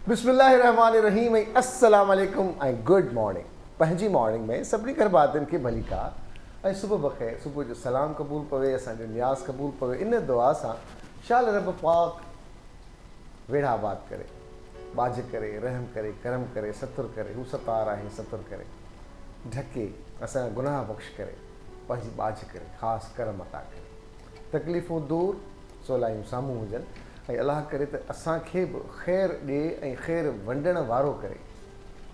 बिस्मिल्लाहिर्रहमानिर्रहीम अस्सलाम वालेकुम ऐं गुड मॉर्निंग। पंहिंजी मॉर्निंग में सभिनी गरबातियुनि खे भली का ऐं सुबुह बख़ैर, सुबुह जो सलाम क़बूल पवे, असांजो नियाज़ क़बूल पवे। इन दुआ सां शाल रब पाक वेड़ा आबाद करे, बाज करे, रहम करे, करम करे, सतुर करे। हू सतार आहे, सतुर करे, ढके, असांजा गुनाह बख़्श करे, पंहिंजी बाज करे, ख़ासि करम अता करे, तकलीफ़ूं दूर, सवलायूं साम्हूं हुजनि ऐं अलाह करे त असांखे बि ख़ैरु ॾिए ऐं ख़ैरु वंडण वारो करे।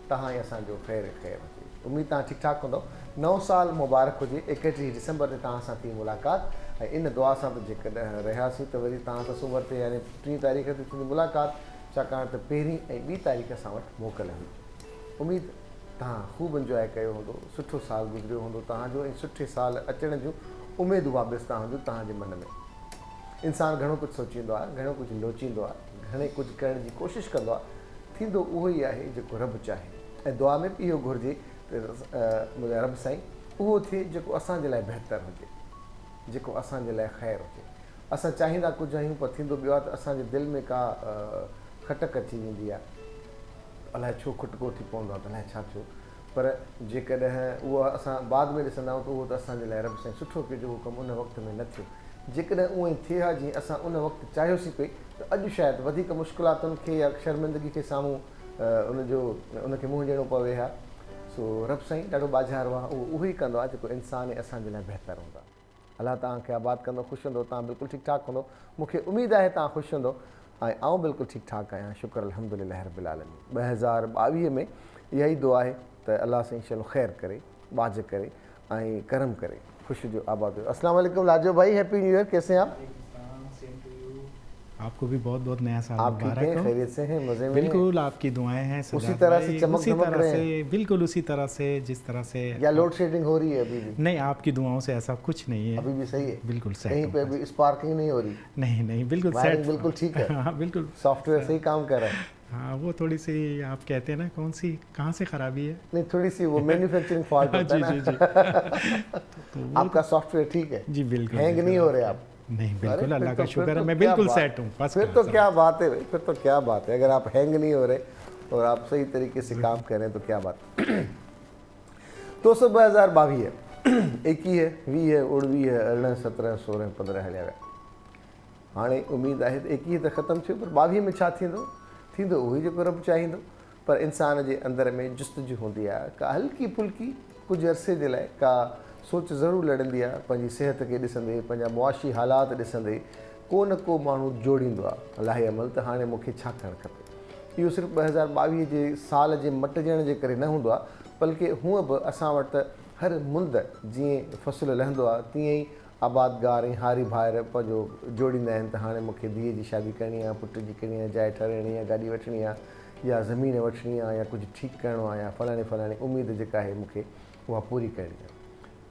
तव्हां ऐं असांजो ख़ैरु ख़ैरु हुजे। उमेदु तव्हां ठीकु ठाकु हूंदव। नओं साल मुबारक हुजे। 31 डिसंबर ते तव्हां सां थी मुलाक़ात ऐं इन दुआ सां त जेकॾहिं रहियासीं त वरी तव्हां सां सूमर ते यानी 3 तारीख़ ते थींदी मुलाक़ात, छाकाणि त 1 ऐं 2 तारीख़ असां वटि मोकल हुई। उमेदु तव्हां ख़ूब इंजॉय कयो हूंदो, सुठो साल गुज़रियो हूंदो तव्हांजो ऐं सुठे साल अचण जूं उमेदूं वापसि तव्हांजे मन में। इंसानु घणो कुझु सोचींदो आहे, घणो कुझु लोचींदो आहे, घणे कुझु करण जी कोशिशि कंदो आहे, थींदो उहो ई आहे जेको रब चाहे। ऐं दुआ में बि इहो घुरिजे त मुंहिंजा रब साईं उहो थिए जेको असांजे लाइ बहितरु हुजे, जेको असांजे लाइ ख़ैरु हुजे। असां चाहींदा कुझु आहियूं पर थींदो ॿियो आहे त असांजे दिलि में का खटक अची वेंदी आहे, अलाए छो खुटको थी पवंदो आहे, अलाए छा थियो। पर जेकॾहिं उहो असां बाद में ॾिसंदा आहियूं त उहो त असांजे लाइ रब साईं सुठो कयो, जेको कमु उन वक़्त में न थियो। जेकॾहिं उअं ई थिए हा जीअं असां उन वक़्तु चाहियोसीं पई त अॼु शायदि वधीक मुश्किलातुनि खे या शर्मिंदगी खे साम्हूं उनखे मुंहुं ॾियणो पवे हा। सो रब साईं ॾाढो बाज़ारो आहे, उहो ई कंदो आहे जेको इंसान असांजे लाइ बहितरु हूंदो आहे। अलाह तव्हांखे आबाद कंदो, ख़ुशि हूंदो, तव्हां बिल्कुलु ठीकु ठाकु हूंदो। मूंखे उमेदु आहे तव्हां ख़ुशि हूंदो ऐं आउं बिल्कुलु ठीकु ठाकु आहियां। शुक्र अल्हम्दुलिल्लाह रब्बिल आलमीन। 2022 में इहा ई दुआ आहे त अलाह साईं चलो ख़ैरु करे, बाज करे ऐं करम करे, खुशी जो आबाद हो। अस्सलाम वालेकुम लाजो भाई, हैप्पी न्यू ईयर। कैसे हैं आप? आपको भी बहुत बहुत नया साल आप ठीक मुबारक हैं, हो। खैरियत से हैं, मजे में? बिल्कुल आपकी दुआएं हैं उसी तरह से चमक उसी धमक तरह रहे से, हैं? बिल्कुल उसी तरह से जिस तरह से। या लोड शेडिंग हो रही है अभी भी? नहीं, आपकी दुआओं से ऐसा कुछ नहीं है, अभी भी सही है, बिल्कुल सेट कहीं पे भी स्पार्किंग नहीं हो रही? नहीं नहीं, बिल्कुल वायरिंग सेट, बिल्कुल ठीक है? हाँ बिल्कुल, सॉफ्टवेयर सही काम कर रहा है? हाँ वो थोड़ी सी आप कहते हैं ना कौन सी कहाँ से खराबी है, नहीं थोड़ी सी वो मैन्युफैक्चरिंग फॉल्ट होता है जी ना। जी जी आपका सॉफ्टवेयर ठीक है जी बिल्कुल, हैंग नहीं हो रहे आप? नहीं बिल्कुल, अल्लाह का फिर शुक्र है, तो मैं क्या बिल्कुल बात- सेट हूँ। फिर तो क्या बात है भाई, फिर तो क्या बात है। अगर आप हैंग नहीं हो रहे और आप सही तरीके से काम कर रहे हैं तो क्या बात। दोस्तों 2022 है, 21 है, 20 है, 19 है, 18, 17, 16, 15 हलिया विया। हाणे उमेदु आहे त 21 त ख़तमु थियो, पर 22 में छा थींदो? थींदो उहो ई जेको रब चाहींदो। पर इंसान जे अंदर में जुस्तजू हूंदी आहे, का हल्की फुल्की कुझु अरसे जे लाइ का सोच ज़रूरु लड़ंदी आहे। पंहिंजी सिहत खे ॾिसंदे, पंहिंजा मुआशी हालात ॾिसंदे को न को माण्हू जोड़ींदो आहे अलाही अमल त हाणे मूंखे छा करणु खपे। इहो सिर्फ़ु 2022 जे साल जे मटिजण जे करे न हूंदो आहे, बल्कि हूअं बि असां वटि त हर मुंद जीअं फ़सुलु लहंदो आहे तीअं ई आबादगार ऐं हारी भाइर पंहिंजो जोड़ींदा आहिनि त हाणे मूंखे धीअ जी शादी करणी आहे, पुट जी करणी आहे, जाइ ठहिराइणी आहे, गाॾी वठणी आहे, या ज़मीन वठणी आहे, या कुझु ठीकु करिणो आहे, या फलाणी उमेद जेका आहे मूंखे उहा पूरी करणी आहे।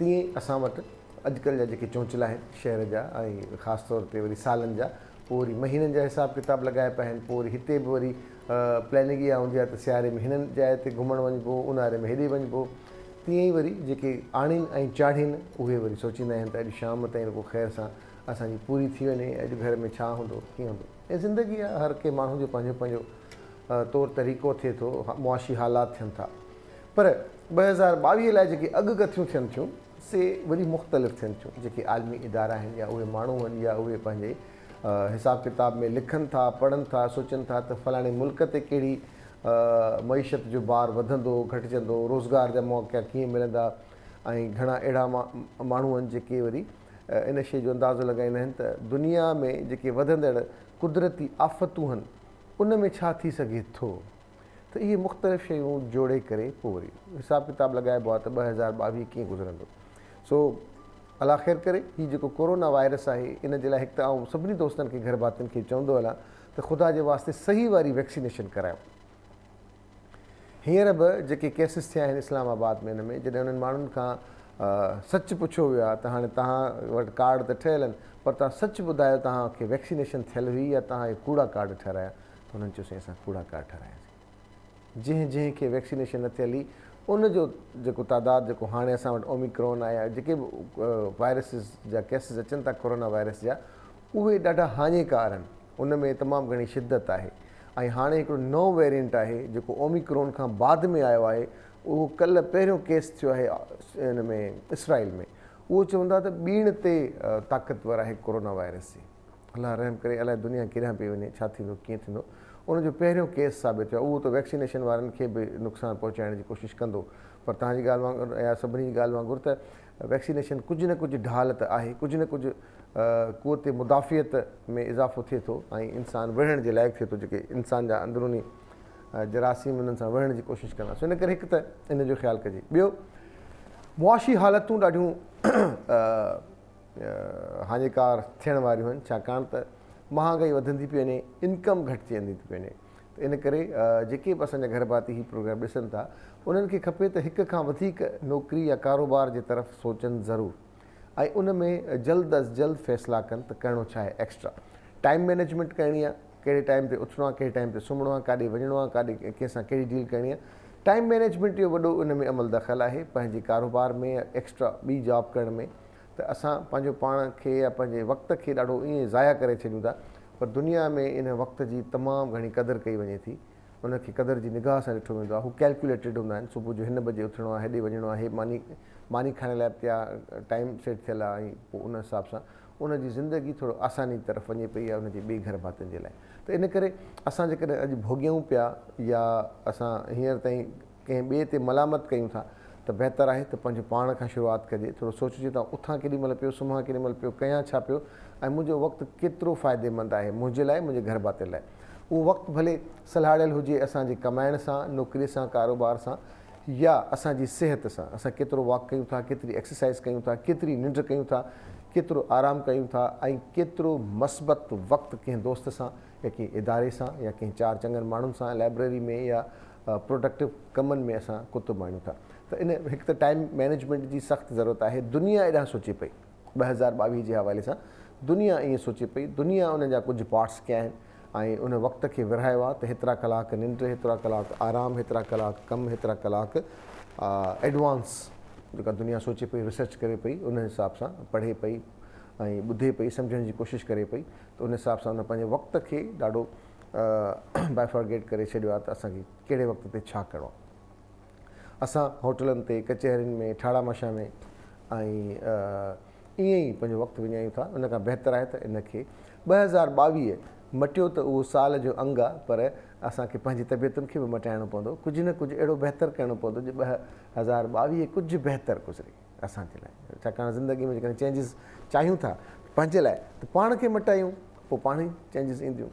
तीअं असां वटि अॼुकल्ह जा जेके चोंचला आहिनि शहर जा ऐं ख़ासि तौर ते वरी सालनि जा, पोइ वरी महीननि जा हिसाब किताब लॻाए पिया आहिनि। पोइ वरी हिते बि वरी प्लैनिंग इहा हूंदी आहे त सियारे में हिननि जाइ ते घुमणु वञिबो, ऊन्हारे में हेॾे वञिबो। तीअं ई वरी जेके आणीनि ऐं चाढ़ीनि उहे वरी सोचींदा आहिनि त अॼु शाम ताईं को ख़ैर सां असांजी पूरी थी वञे, अॼु घर में छा हूंदो, कीअं हूंदो। ऐं ज़िंदगी आहे, हर कंहिं माण्हू जो पंहिंजो पंहिंजो तौरु तरीक़ो थिए थो, मुआशी हालात थियनि था। पर 2022 लाइ जेके अॻकथियूं थियनि थियूं से वरी मुख़्तलिफ़ थियनि थियूं। जेके आलमी इदारा आहिनि या उहे माण्हू आहिनि या उहे पंहिंजे हिसाब किताब में लिखनि था, पढ़नि था, सोचनि था त फलाणे मुल्क ते कहिड़ी मईशत जो भार वधंदो, घटिजंदो, रोज़गार जा मौक़ा कीअं मिलंदा। ऐं घणा अहिड़ा माण्हू आहिनि जेके वरी इन शइ जो अंदाज़ो लॻाईंदा आहिनि त दुनिया में जेके वधंदड़ कुदरती आफ़तूं आहिनि उन में छा थी सघे थो। त इहे मुख़्तलिफ़ शयूं जोड़े करे पोइ वरी हिसाब किताब लॻाइबो आहे त 2022 कीअं गुज़रंदो। सो अलाह ख़ैर करे। हीउ जेको कोरोना वायरस आहे इन जे लाइ हिकु त आउं सभिनी दोस्तनि खे घर भातियुनि खे चवंदो हलां त ख़ुदा जे वास्ते सही वारी वैक्सीनेशन करायो। हींअर बि जेके केसिस थिया आहिनि इस्लामाबाद में हिन में, जॾहिं उन्हनि माण्हुनि खां सच पुछियो वियो आहे त हाणे तव्हां वटि कार्ड त ठहियल आहिनि, पर तव्हां सच ॿुधायो तव्हांखे वैक्सीनेशन थियल हुई या तव्हां इहे कूड़ा कार्ड ठाहिराया, त हुननि चयोसीं असां कूड़ा कार्ड ठाहिरायासीं। जंहिंखे वैक्सीनेशन न थियल हुई उनजो जेको तादादु जेको हाणे असां वटि ओमिक्रॉन आया, जेके बि वायरसिस जा केसिस अचनि था कोरोना वायरस जा, उहे ॾाढा हाञेकार आहिनि, उन में तमामु घणी शिदत आहे। ऐं हाणे हिकिड़ो नओं वेरिएंट आहे जेको ओमिक्रॉन खां बाद में आयो आहे, उहो कल्ह पहिरियों केस थियो आहे हिन में इसराइल में। उहो चवंदा त ॿीण ते ताक़तवर आहे कोरोना वायरस जी। अलाह रहम करे, अलाए दुनिया केॾांहुं पई वञे, छा थींदो कीअं थींदो। उनजो पहिरियों केस साबित थियो आहे। उहो त वैक्सीनेशन वारनि खे बि नुक़सानु पहुचाइण जी कोशिशि कंदो, पर तव्हांजी ॻाल्हि वांगुरु या सभिनी जी ॻाल्हि वांगुरु त वैक्सीनेशन कुझु न कुझु ढाल त आहे, कुझु न कुझु क़ुवत मुदाफ़ियत में इज़ाफ़ो थिए थो ऐं इंसानु विढ़ण जे लाइक़ु थिए थो, जेके इंसान जा अंदरूनी जरासीम उन्हनि सां विढ़ण जी कोशिशि कंदासीं। इन करे हिकु त इन जो ख़्यालु कजे। ॿियो, मुआशी हालतूं ॾाढियूं हानिकार थियण वारियूं आहिनि, छाकाणि त महांगाई वधंदी पई वञे, इनकम घटि थी वेंदी थी वञे। त इन करे जेके बि असांजा घर भाती ही प्रोग्राम ॾिसनि था, उन्हनि खे खपे त हिक खां वधीक नौकिरी या कारोबार जे तरफ़ सोचनि ज़रूरु, ऐं उन में जल्द अज़ जल्द फ़ैसिला कनि त करिणो छा आहे। एक्स्ट्रा टाइम मैनेजमेंट करणी आहे, कहिड़े टाइम ते उथिणो आहे, कहिड़े टाइम ते सुम्हणो आहे, काॾे वञिणो आहे, काॾे कंहिंसां कहिड़ी डील करणी आहे। टाइम मैनेजमेंट जो वॾो उन में अमल दख़ल आहे, पंहिंजे कारोबार में या एक्स्ट्रा ॿी जॉब करण में। त असां पंहिंजो पाण खे या पंहिंजे वक़्त खे ॾाढो ईअं ज़ाया करे छॾियूं था, पर दुनिया में इन वक़्त जी तमामु घणी क़दुरु कई वञे थी। उनखे क़दुरु जी निगाह सां ॾिठो वेंदो आहे। हू कैलकुलेटेड हूंदा आहिनि, सुबुह जो हिन बजे उथिणो आहे, हेॾे वञिणो आहे, मानी खाइण लाइ पिया टाइम सेट थियल आहे, ऐं पोइ उन हिसाब सां उनजी ज़िंदगी थोरो आसानी तरफ़ वञे पई आहे उनजे ॿिए घर भातियुनि जे लाइ। त इन करे असां जेकॾहिं अॼु भोॻियूं पिया या असां हींअर ताईं कंहिं ॿिए ते मलामत कयूं था, त बहितर आहे त पंहिंजो पाण खां शुरूआति कजे। थोरो सोचिजे त उथां केॾी महिल पियो, सुम्हां केॾी महिल पियो, कयां छा पियो, ऐं मुंहिंजो वक़्तु केतिरो फ़ाइदेमंद आहे मुंहिंजे लाइ, मुंहिंजे घर भाती लाइ। उहो वक़्तु भले सलाहियल हुजे असांजे कमाइण सां, नौकिरीअ सां, कारोबार सां, या असांजी सिहत सां। असां केतिरो वॉक कयूं था, केतिरी एक्सरसाइज़ कयूं था, केतिरी निंड कयूं था, केतिरो आराम कयूं था, ऐं केतिरो मस्बत वक़्तु कंहिं दोस्त सां या कंहिं इदारे सां या कंहिं चारि चङनि माण्हुनि सां लाइब्रेरी में या प्रोडक्टिव कमनि में असां कुतुब आहियूं था। त इन हिकु त टाइम मैनेजमेंट जी सख़्तु ज़रूरत आहे। दुनिया एॾां सोचे पई 2022 जे हवाले सां, दुनिया ईअं सोचे पई, दुनिया उन जा कुझु पार्ट्स कया आहिनि ऐं उन वक़्त खे विरहायो आहे त हेतिरा कलाक निंड, हेतिरा कलाक आराम, हेतिरा कलाक कमु, हेतिरा कलाक एडवांस जेका दुनिया सोचे पई, रिसर्च करे पई, उन हिसाब सां पढ़े पई ऐं ॿुधे पई, सम्झण जी कोशिशि करे पई। त उन हिसाब सां उन पंहिंजे वक़्त खे ॾाढो बाइफर्गेट करे छॾियो आहे त असांखे कहिड़े वक़्त ते छा करिणो आहे। असां होटलनि ते, कचहरियुनि में, ठाड़ा माशा में ऐं ईअं ई पंहिंजो वक़्तु विञायूं था। उन खां बहितर आहे त इनखे 2022 मटियो त उहो साल जो अंग आहे, पर असांखे पंहिंजी तबियतुनि खे बि मटाइणो पवंदो, कुझु न कुझु अहिड़ो बहितर करिणो पवंदो जो 2022 कुझु बहितर गुज़रे असांजे लाइ। छाकाणि ज़िंदगी में जेकॾहिं चेंजिस चाहियूं था पंहिंजे लाइ, त पाण खे मटायूं, पोइ पाण ई चेंजिस ईंदियूं।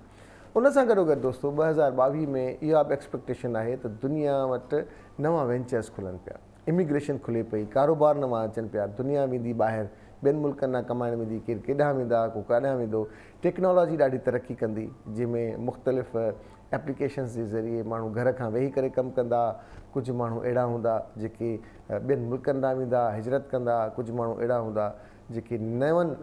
उन सां गॾोगॾु दोस्तो 2022 में इहा बि एक्सपेक्टेशन आहे त दुनिया वटि नवां वेंचर्स खुलनि पिया, इमिग्रेशन खुले पई, कारोबार नवां अचनि पिया, दुनिया वेंदी ॿाहिरि, ॿियनि मुल्कनि मां कमाइण वेंदी, केरु केॾांहुं वेंदा, को काॾांहुं वेंदो। टेक्नोलॉजी ॾाढी तरक़ी कंदी, जंहिंमें मुख़्तलिफ़ एप्लीकेशन्स जे ज़रिए माण्हू घर खां वेही करे कमु कंदा। कुझु माण्हू अहिड़ा हूंदा जेके ॿियनि मुल्कनि ॾांहुं वेंदा, हिजरत कंदा, कुझु माण्हू अहिड़ा हूंदा जेके नवनि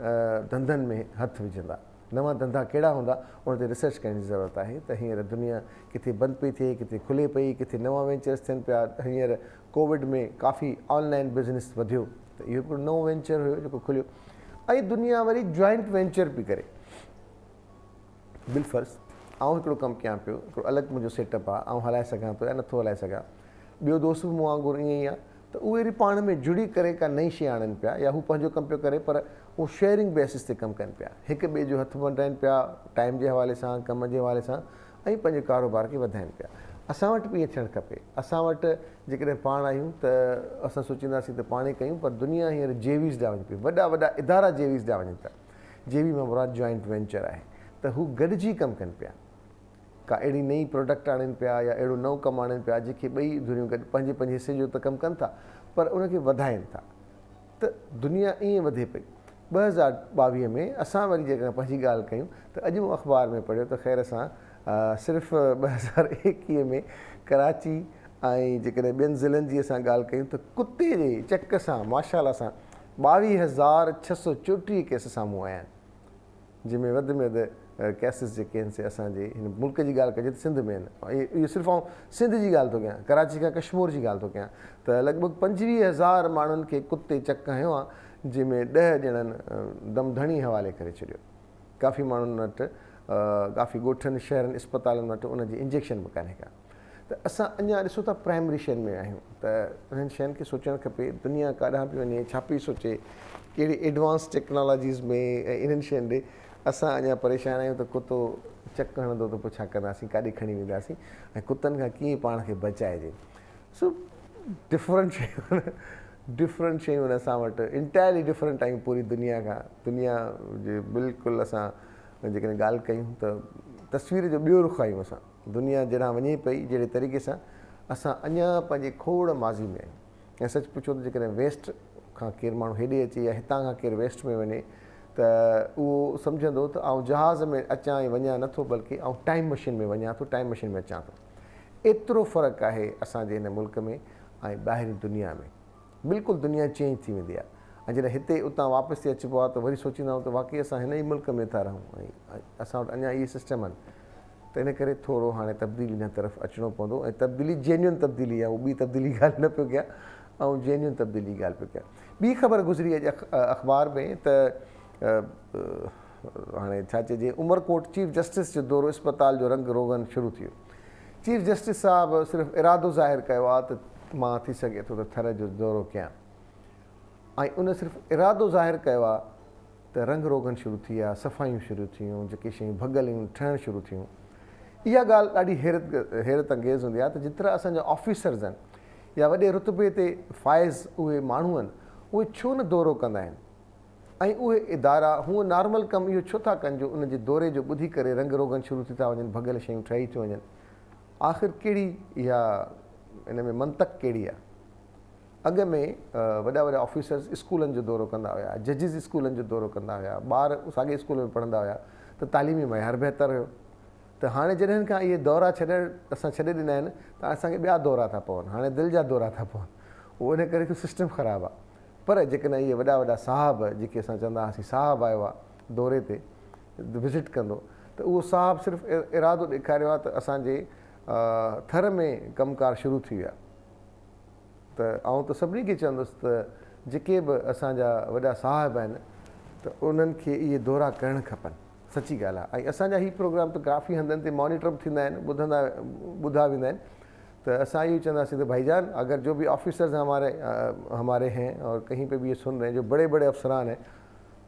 धंधनि में हथु विझंदा। नवां धंधा कहिड़ा हूंदा, उन ते रिसर्च करण जी ज़रूरत आहे त हींअर दुनिया किथे बंदि पई थिए, किथे खुले पई, किथे नवां वेंचर्स थियनि पिया। हींअर कोविड में काफ़ी ऑनलाइन बिज़नेस वधियो, त इहो हिकिड़ो नओं वेंचर हुयो जेको खुलियो। ऐं दुनिया वरी जॉइंट वेंचर पई करे। बिलफर्ज़ आउं हिकिड़ो कमु कयां पियो, हिकिड़ो अलॻि मुंहिंजो सेटअप आहे, आउं हलाए सघां थो या नथो हलाए सघां, ॿियो दोस्त बि मूं वांगुरु ईअं ई आहे, त उहे वरी पाण में जुड़ी करे का नई शइ आणनि पिया, या हू पंहिंजो कमु पियो करे पर उहो शेयरिंग बेसिस ते कमु कनि पिया, हिक ॿिए जो हथु बंटाइनि पिया, टाइम जे हवाले सां, कम जे हवाले सां, ऐं पंहिंजे कारोबार खे वधाइनि पिया। असां वटि बि ईअं थियणु खपे। असां वटि जेकॾहिं पाण आहियूं त असां सोचींदासीं त पाण ई कयूं, पर दुनिया हींअर जेवीज़ ॾांहुं वञे पई, वॾा वॾा इदारा जेवीज़ ॾांहुं वञनि था। जेवी मां मुराद जॉइंट वेंचर आहे, त हू गॾिजी कमु कनि पिया, का अहिड़ी नई प्रोडक्ट आणनि पिया या अहिड़ो नओं कमु आणनि पिया जेके ॿई दुनियूं गॾु पंहिंजे पंहिंजे हिसे जो त कमु कनि था, पर उनखे वधाइनि था। त दुनिया ईअं वधे पई। 2022 में असां वरी जेकॾहिं पंहिंजी ॻाल्हि कयूं त अॼु मूं अख़बार में पढ़ियो त ख़ैर सां सिर्फ़ु 2021 में कराची ऐं जेकॾहिं ॿियनि ज़िलनि जी असां ॻाल्हि कयूं त कुते जे चक सां माशाअल्लाह सां 22,634 केस साम्हूं आया आहिनि, जंहिंमें वधि में वधि केसिस जेके आहिनि से असांजे हिन मुल्क जी ॻाल्हि कजे त सिंध में आहिनि। इहो सिर्फ़ु आउं सिंध जी ॻाल्हि थो कयां, कराची खां कश्मीर जी ॻाल्हि थो कयां, त लॻभॻि 25,000 माण्हुनि खे कुते चक हयो आहे, जंहिंमें 10 ॼणनि दमधणी हवाले करे छॾियो। काफ़ी माण्हुनि वटि काफ़ी ॻोठनि शहरनि इस्पतालनि वटि उनजी इंजेक्शन बि कान्हे का। त असां अञा ॾिसो था प्राइमरी शयुनि में आहियूं, त उन्हनि शयुनि खे सोचणु खपे दुनिया काॾां पई वञे, छा पई सोचे, कहिड़ी एडवांस टेक्नोलॉजीज़ में ऐं इन्हनि शयुनि ॾे असां अञा परेशान आहियूं। त कुतो चक हणंदो त पोइ छा कंदासीं, काॾे खणी वेंदासीं, ऐं कुतनि खां कीअं पाण खे बचाइजे। सो डिफरेंट शयूं आहिनि असां वटि, इंटायरली डिफरेंट आहियूं पूरी दुनिया खां। दुनिया जे बिल्कुलु असां जेकॾहिं ॻाल्हि कयूं त तस्वीर जो ॿियो रुख़ आहियूं असां। दुनिया जहिड़ा वञे पई जहिड़े तरीक़े सां असां अञा पंहिंजे खोड़ माज़ी में आहियूं। ऐं सच पुछो त जेकॾहिं वेस्ट खां केरु माण्हू हेॾे अचे या हितां खां केरु वेस्ट में वञे त उहो सम्झंदो त आउं जहाज़ में अचां ऐं वञा नथो, बल्कि आउं टाइम मशीन में वञा थो, टाइम मशीन में अचां थो। एतिरो फ़र्क़ु आहे असांजे हिन मुल्क में ऐं ॿाहिरी दुनिया में। बिल्कुलु दुनिया चेंज थी वेंदी आहे। ऐं जॾहिं हिते उतां वापसि थी अचिबो आहे त वरी सोचींदा आहियूं त वाक़ई असां हिन ई मुल्क में था रहूं ऐं असां वटि अञा इहे सिस्टम आहिनि। त इन करे थोरो हाणे तब्दीली हिन तरफ़ अचिणो पवंदो, ऐं तब्दीली जेन्युइन तब्दीली आहे, उहा ॿी तब्दीली ॻाल्हि न पियो कयां, ऐं जेन्युइन तब्दीली ॻाल्हि पियो कयां। ॿी ख़बर गुज़री अॼु अख़बार में त हाणे छा चइजे, उमरकोट चीफ जस्टिस जो दौरो इस्पताल जो रंग रोगन शुरू थी वियो। चीफ जस्टिस साहिबु सिर्फ़ु इरादो ज़ाहिर कयो आहे त मां थी सघे थो त थर जो दौरो कयां, ऐं उन सिर्फ़ु इरादो ज़ाहिर कयो आहे त रंग रोगन शुरू थी विया, सफ़ाइयूं शुरू थियूं, जेके शयूं भॻल ठहणु शुरू थियूं। इहा ॻाल्हि ॾाढी हैरत अंगेज़ हूंदी आहे त जेतिरा असांजा ऑफिसर्स आहिनि या वॾे रुतबे ते फ़ाइज़ उहे माण्हू आहिनि, उहे छो न दौरो कंदा आहिनि, ऐं उहे इदारा हूअं नॉर्मल कमु इहो छो था कनि जो उनजे दौरे जो ॿुधी करे रंग रोगन शुरू थी था वञनि, भॻल शयूं ठही थियूं वञनि। आख़िर कहिड़ी इहा इन में मंतक कहिड़ी आहे? अॻ में वॾा वॾा ऑफिसर्स स्कूलनि जो दौरो कंदा हुया, जजिस स्कूलनि जो दौरो कंदा हुया, ॿार साॻे स्कूल में पढ़ंदा हुया त तालीमी मयार बहितर हुयो। त हाणे जॾहिं खां इहे दौरा असां छॾे ॾिना आहिनि त असांखे ॿिया दौरा था पवनि, हाणे दिलि जा दौरा था पवनि। उहो इन करे सिस्टम ख़राबु आहे। पर जेकॾहिं इहे वॾा वॾा साहब, जेके असां चवंदा हुआसीं साहब आयो आहे दौरे ते विज़िट कंदो, त उहो साहब सिर्फ़ु इरादो ॾेखारियो आहे त असांजे थर में कमकार शुरू थी विया। त आउं त सभिनी खे चवंदुसि त जेके बि असांजा वॾा साहिब आहिनि त उन्हनि खे इहे दौरा करणु खपनि। सची ॻाल्हि आहे। ऐं असांजा हीअ प्रोग्राम त काफ़ी हंधनि ते मॉनिटर बि थींदा आहिनि, ॿुधा वेंदा आहिनि। त असां इहो चवंदासीं त भाईजान, अगर जो भी ऑफिसर्स हमारे हैं और कहीं पे भी ये सुन रहे हैं जो बड़े बड़े अफसरान हैं,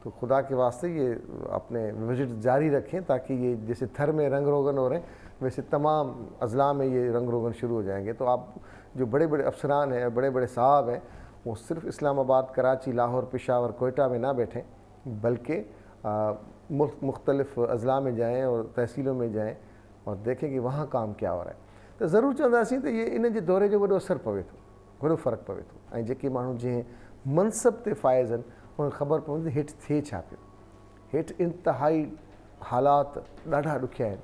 तो खुदा के वास्ते ये अपने विजिट जारी रखें ताकि ये जैसे थर में रंग रोगन हो रहे हैं वैसे तमाम अजला में ये रंग रोगन शुरू हो जाएंगे। तो आप जो बड़े बड़े अफसरान हैं, बड़े बड़े साहब हैं, वो सिर्फ इस्लामाबाद, कराची, लाहौर, पेशावर, कोयटा में ना बैठें, बल्कि मुख्तलिफ अजला में जाएँ और तहसीलों में जाएँ और देखें कि वहाँ काम क्या हो रहा है। तो ज़रूरु चवंदासीं त ये इन जे दौरे जो वॾो असरु पवे थो, वॾो फ़र्क़ु पवे थो। ऐं जेके माण्हू जंहिं मनसब ते फ़ाइज़ आहिनि उन्हनि ख़बर पवंदी हेठि थिए छा पियो। हेठि इंतिहाई हालात ॾाढा ॾुखिया आहिनि।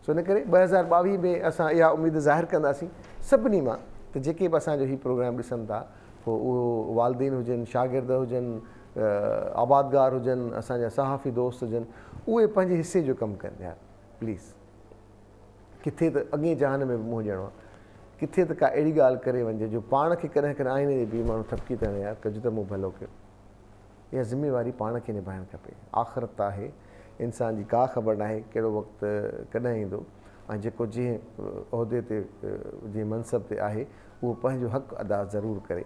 सो इन करे 2022 में असां इहा उमेदु ज़ाहिर कंदासीं सभिनी मां त जेके बि असांजो हीउ प्रोग्राम ॾिसनि था, पोइ उहो वालदेन हुजनि, शागिर्द हुजनि, आबादगार हुजनि, असांजा सहाफ़ी दोस्त हुजनि, उहे पंहिंजे हिसे जो कमु कनि। यार प्लीज़, किथे त अॻे जहान में बि मुंहुं ॾियणो आहे, किथे त का अहिड़ी ॻाल्हि करे वञे जो पाण खे कॾहिं कॾहिं आईने जे बीह माण्हू ठपकी था वञे, यार कजो त मूं भलो कयो। इहा ज़िमेवारी पाण खे निभाइणु खपे। आख़िरत आहे, इंसान जी का ख़बर न आहे कहिड़ो वक़्तु कॾहिं ईंदो, ऐं जेको जंहिं उहिदे ते जंहिं मनसब ते आहे उहो पंहिंजो हक़ु अदा ज़रूरु करे।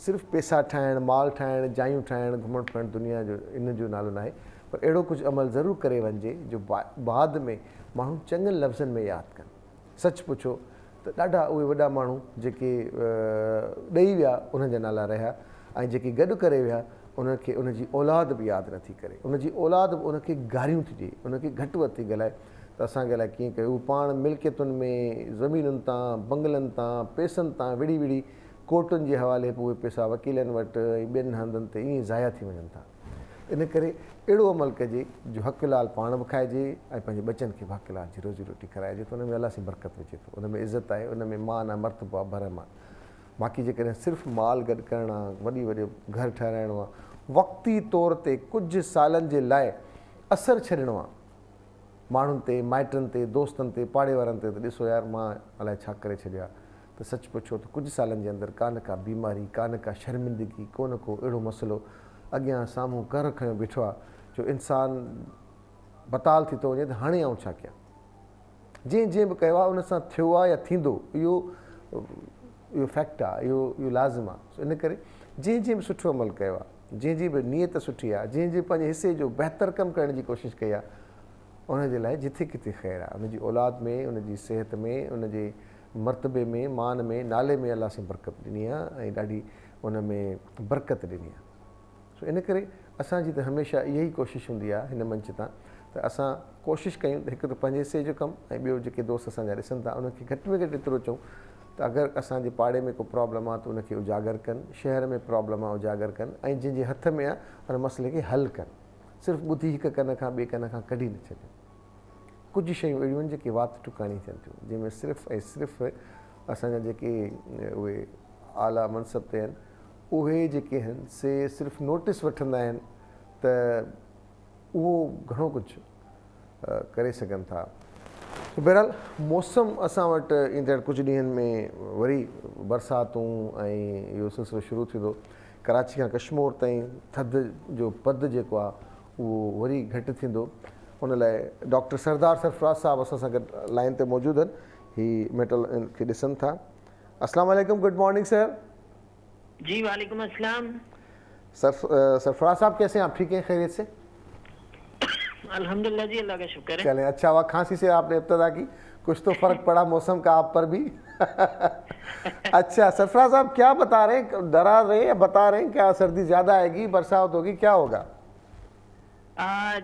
सिर्फ़ु पैसा ठाहिणु, माल ठाहिणु, जायूं ठाहिणु, घुमणु फिरणु दुनिया जो इन जो नालो न आहे, पर अहिड़ो कुझु अमल ज़रूरु करे वञिजे जो बाद में माण्हू चङनि लफ़्ज़नि में यादि कनि। सच पुछो त ॾाढा उहे वॾा माण्हू जेके ॾेई विया उन्हनि जा नाला रहिया, ऐं जेके गॾु करे विया उनखे उनजी औलाद बि यादि नथी करे, उनजी औलाद बि उनखे गारियूं थी ॾिए, उनखे घटि वधि थी ॻाल्हाए त असांखे अलाए कीअं कयो। उहे पाण मिल्कियतुनि में, ज़मीनुनि तां, बंगलनि तां, पैसनि तां विड़ी विड़ी कोर्टुनि जे हवाले पोइ उहे पैसा वकीलनि वटि ऐं ॿियनि हंधनि ते ईअं ज़ाया थी वञनि था। इन करे अहिड़ो अमल कजे जो हक़ लाल पाण बि खाइजे ऐं पंहिंजे बचनि खे बि हक़ लाल जी रोज़ी रोटी खाराइजे, त उन में अलाह सी बरकत विझे थो, उन में इज़त आहे, उन में मान आहे, मर्तबो आहे, भरम आहे। बाक़ी जेकॾहिं सिर्फ़ु माल गॾु करणु आहे, वॾी वॾो घर ठाहिराइणो आहे, वक़्ती तौर ते कुझु सालनि जे लाइ असरु छॾिणो आहे माण्हुनि ते, माइटनि ते, दोस्तनि ते, पाड़े वारनि ते, त ॾिसो यार मां अलाए छा करे छॾिया। त सच पुछो त कुझु सालनि जे अंदरि कान का बीमारी, कान का शर्मिंदगी, कोन को अहिड़ो मसइलो अॻियां साम्हूं कर खयो बीठो आहे जो इंसान बताल थी तो वञे त हाणे आउं छा कयां, जंहिं जंहिं बि कयो आहे उन सां थियो आहे या थींदो, इहो फैक्ट आहे, इहो लाज़िम आहे। इन करे जंहिं जंहिं बि सुठो अमल कयो आहे, जंहिंजी बि नियत सुठी आहे, जंहिं पंहिंजे हिसे जो बहितर कमु करण जी कोशिशि कई आहे, उनजे लाइ जिथे किथे ख़ैरु आहे। उनजी औलाद में, उनजी सिहत में, उनजे मर्तबे में, मान में, नाले में अलाह सां बरकत ॾिनी आहे ऐं ॾाढी उन में बरकत ॾिनी आहे। सो इन करे असांजी त हमेशह इहा ई कोशिशि हूंदी आहे हिन मंच तां त असां कोशिशि कयूं त हिकु त पंहिंजे हिसे जो कमु ऐं ॿियो जेके दोस्त असांजा ॾिसनि था उनखे घटि में घटि एतिरो चऊं त अगरि असांजे पाड़े में को प्रॉब्लम आहे त उनखे उजागर कनि, शहर में प्रॉब्लम आहे उजागर कनि ऐं जंहिंजे हथ में आहे उन मसइले खे हल कनि। सिर्फ़ु ॿुधी हिकु कन खां ॿिए कन खां कढी न छॾनि। कुझु शयूं अहिड़ियूं आहिनि जेके वात टुकाणी थियनि थियूं, जंहिंमें सिर्फ़ु ऐं सिर्फ़ु असांजा जेके उहे आला मनसब ते आहिनि उहे जेके आहिनि से सिर्फ़ु नोटिस वठंदा आहिनि त उहो घणो कुझु करे सघनि था। बहरहाल मौसम असां वटि ईंदड़ कुझु ॾींहंनि में वरी बरसातूं ऐं इहो सिलसिलो शुरू थींदो। कराची खां कश्मीर ताईं थधि जो पद जेको आहे उहो वरी घटि थींदो। उन लाइ डॉक्टर सरदार सरफराज़ साहब असां सां गॾु लाइन ते मौजूदु आहिनि, ही मेटल खे ॾिसनि था। अस्सलाम वालेकुम, गुड मॉर्निंग सर। जी वालेकुम अस्सलाम। सरफराज साहब कैसे हैं आप? ठीक हैं, खैरियत से? अल्हम्दुलिल्लाह जी, अल्लाह का शुक्र है। चलें, अच्छा हुआ खांसी से आपने इब्तदा की, कुछ तो फ़र्क पड़ा मौसम का आप पर भी। अच्छा सरफराज साहब क्या बता रहे हैं, डरा रहे हैं या बता रहे हैं क्या सर्दी ज़्यादा आएगी, बरसात होगी, क्या होगा?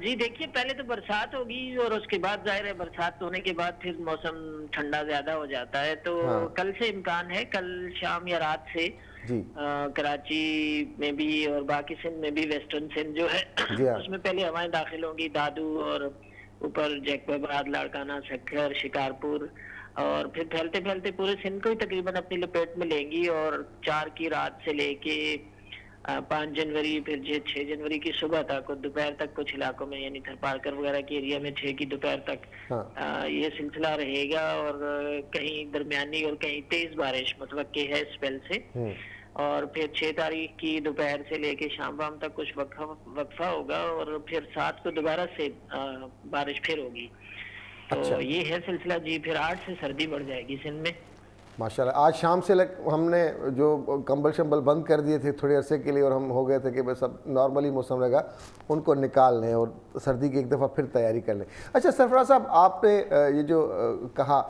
जी देखिए, पहले तो बरसात होगी और उसके बाद जाहिर है बरसात होने के बाद फिर मौसम ठंडा ज्यादा हो जाता है। तो कल से इम्कान है, कल शाम या रात से जी कराची में भी और बाकी सिंध में भी, वेस्टर्न सिंध जो है उसमें पहले हवाएं दाखिल होंगी। दादू और ऊपर जैकबाबाद, लाड़काना, सक्खर, शिकारपुर और फिर फैलते फैलते पूरे सिंध को ही तकरीबन अपनी लपेट में लेंगी। और 4 की रात से लेके 5 जनवरी फिर 6 जनवरी की सुबह तक और दोपहर तक कुछ इलाकों में, यानी थरपारकर वगैरह के एरिया में 6 की दोपहर तक ये सिलसिला रहेगा। और कहीं दरमियानी और कहीं तेज बारिश मुतवक्के है स्पेल से। और फिर 6 तारीख की दोपहर से लेके शाम वाम तक कुछ वक्फा होगा और फिर 7 को दोबारा से बारिश फिर होगी। तो ये है सिलसिला जी। फिर 8 से सर्दी बढ़ जाएगी सिंध में माशाल्लाह। आज शाम से हमने जो कंबल शंबल बंद कर दिए थे थोड़े अरसे के लिए और हम हो गए थे कि बस अब नॉर्मली मौसम रहेगा, उनको निकाल लें और सर्दी की एक दफ़ा फिर तैयारी कर लें। अच्छा सरफराज साहब, आपने ये जो कहा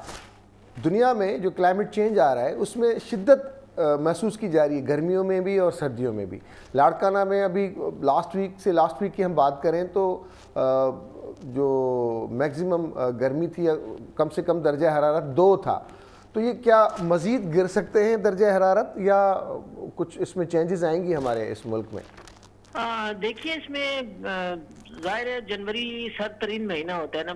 दुनिया में जो क्लाइमेट चेंज आ रहा है उसमें शिद्दत महसूस की जा रही है, गर्मियों में भी और सर्दियों में भी। लाड़काना में अभी लास्ट वीक की हम बात करें तो जो मैक्सिमम गर्मी थी, कम से कम दर्जा हरारत 2 था। तो ये क्या मज़ीद गिर सकते हैं दर्जा हरारत या कुछ इसमें चेंजेस आएंगी हमारे इस मुल्क में? देखिए, इसमें जाहिर है जनवरी सर्द तरीन महीना होता है ना,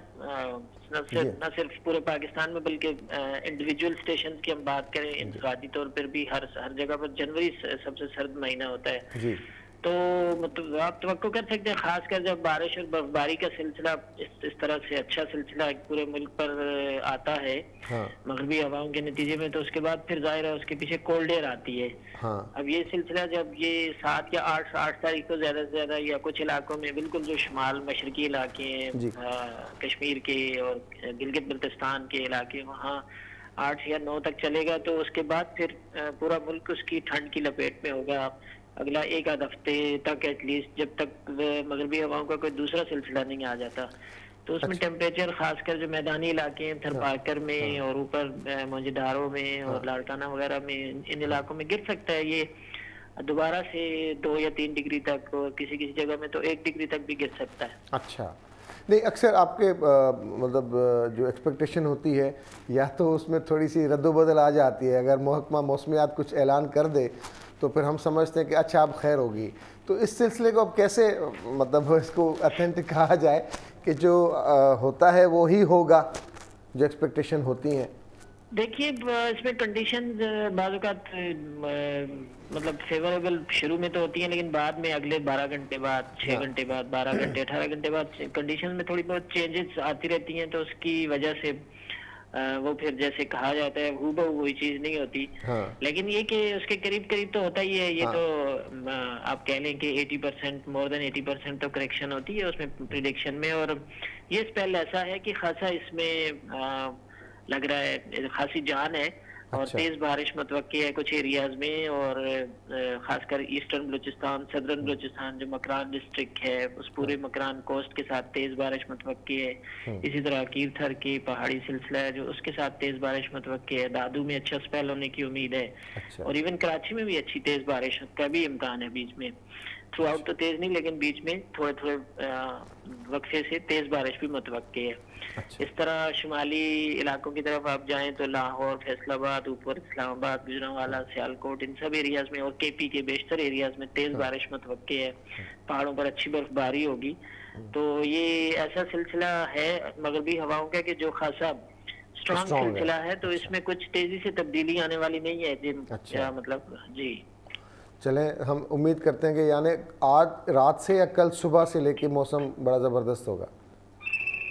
न सिर्फ पूरे पाकिस्तान में बल्कि इंडिविजुअल स्टेशन की हम बात करें इंफरादी तौर पर भी हर जगह पर जनवरी सबसे सर्द महीना होता है जी। तो मतलब आप तवक्को कर सकते हैं, खासकर जब बारिश और बर्फबारी का सिलसिला इस तरह से अच्छा सिलसिला पूरे मुल्क पर आता है मगरबी हवाओं के नतीजे में, तो उसके बाद फिर जाहिर है उसके पीछे कोल्ड एयर आती है। अब ये सिलसिला जब ये 7 या 8 तारीख को ज्यादा से ज्यादा या कुछ इलाकों में बिल्कुल जो शुमाल मशरकी इलाके हैं कश्मीर के और गिलगित बल्तिस्तान के इलाके, वहाँ 8 या 9 तक चलेगा। तो उसके बाद फिर पूरा मुल्क उसकी ठंड की लपेट में होगा अगला 1 आध हफ्ते तक एटलीस्ट, जब तक मगरबी हवाओं का कोई दूसरा सिलसिला नहीं आ जाता। तो उसमें टेम्परेचर खासकर जो मैदानी इलाके हैं थरपारकर में और ऊपर मौजदारों में और लाड़काना वगैरह में, इन इलाकों में गिर सकता है ये दोबारा से 2 या 3 डिग्री तक, और किसी किसी जगह में तो 1 डिग्री तक भी गिर सकता है। अच्छा, नहीं अक्सर आपके मतलब जो एक्सपेक्टेशन होती है या तो उसमें थोड़ी सी रद्दोबदल आ जाती है। अगर महकमा मौसमियात कुछ ऐलान कर दे तो फिर हम समझते हैं कि अच्छा अब खैर होगी। तो इस सिलसिले को अब कैसे मतलब इसको ऑथेंटिक कहा जाए कि जो होता है वो ही होगा, जो एक्सपेक्टेशन होती हैं? देखिए, इसमें कंडीशंस बाज़-औक़ात मतलब फेवरेबल शुरू में तो होती हैं, लेकिन बाद में अगले 12 घंटे बाद, 6 घंटे बाद, 12 घंटे, 18 घंटे बाद कंडीशन में थोड़ी बहुत चेंजेस आती रहती हैं। तो उसकी वजह से वो फिर जैसे कहा जाता है हूबहू वही चीज नहीं होती। लेकिन ये कि उसके करीब करीब तो होता ही है। ये तो आप कह लें कि 80%, मोर देन 80% तो करेक्शन होती है उसमें प्रिडिक्शन में। और ये स्पेल ऐसा है कि खासा इसमें लग रहा है खासी जान है और अच्छा। तेज बारिश मुतवक्की है कुछ एरियाज में, और खासकर ईस्टर्न बलूचिस्तान, सदर्न बलूचिस्तान जो मकरान डिस्ट्रिक्ट है उस पूरे मकरान कोस्ट के साथ तेज बारिश मुतवक्की है। इसी तरह कीरथर की पहाड़ी सिलसिला है जो उसके साथ तेज बारिश मुतवक्की है। दादू में अच्छा स्पेल होने की उम्मीद है अच्छा। और इवन कराची में भी अच्छी तेज बारिश का भी इम्कान है बीच में। थ्रू आउट तो तेज नहीं, लेकिन बीच में थोड़े थोड़े वक्फे से तेज बारिश भी मुतवक्की है। अच्छा। इस तरह शुमाली इलाकों की तरफ आप जाएं तो लाहौर, फैसलाबाद, ऊपर इस्लामाबाद, गुजरांवाला, सियालकोट, इन सब एरियाज में और केपी के बेशतर एरियाज में तेज बारिश मुतवक्की है। पहाड़ों पर अच्छी बर्फबारी होगी। तो ये ऐसा सिलसिला है मगरबी हवाओं का कि जो खासा स्ट्रॉन्ग Strong है। सिलसिला है, तो अच्छा। इसमें कुछ तेजी से तब्दीली आने वाली नहीं है जिन अच्छा। मतलब जी। चलें, हम उम्मीद करते हैं कि यानी आज रात से या कल सुबह से लेके मौसम बड़ा ज़बरदस्त होगा।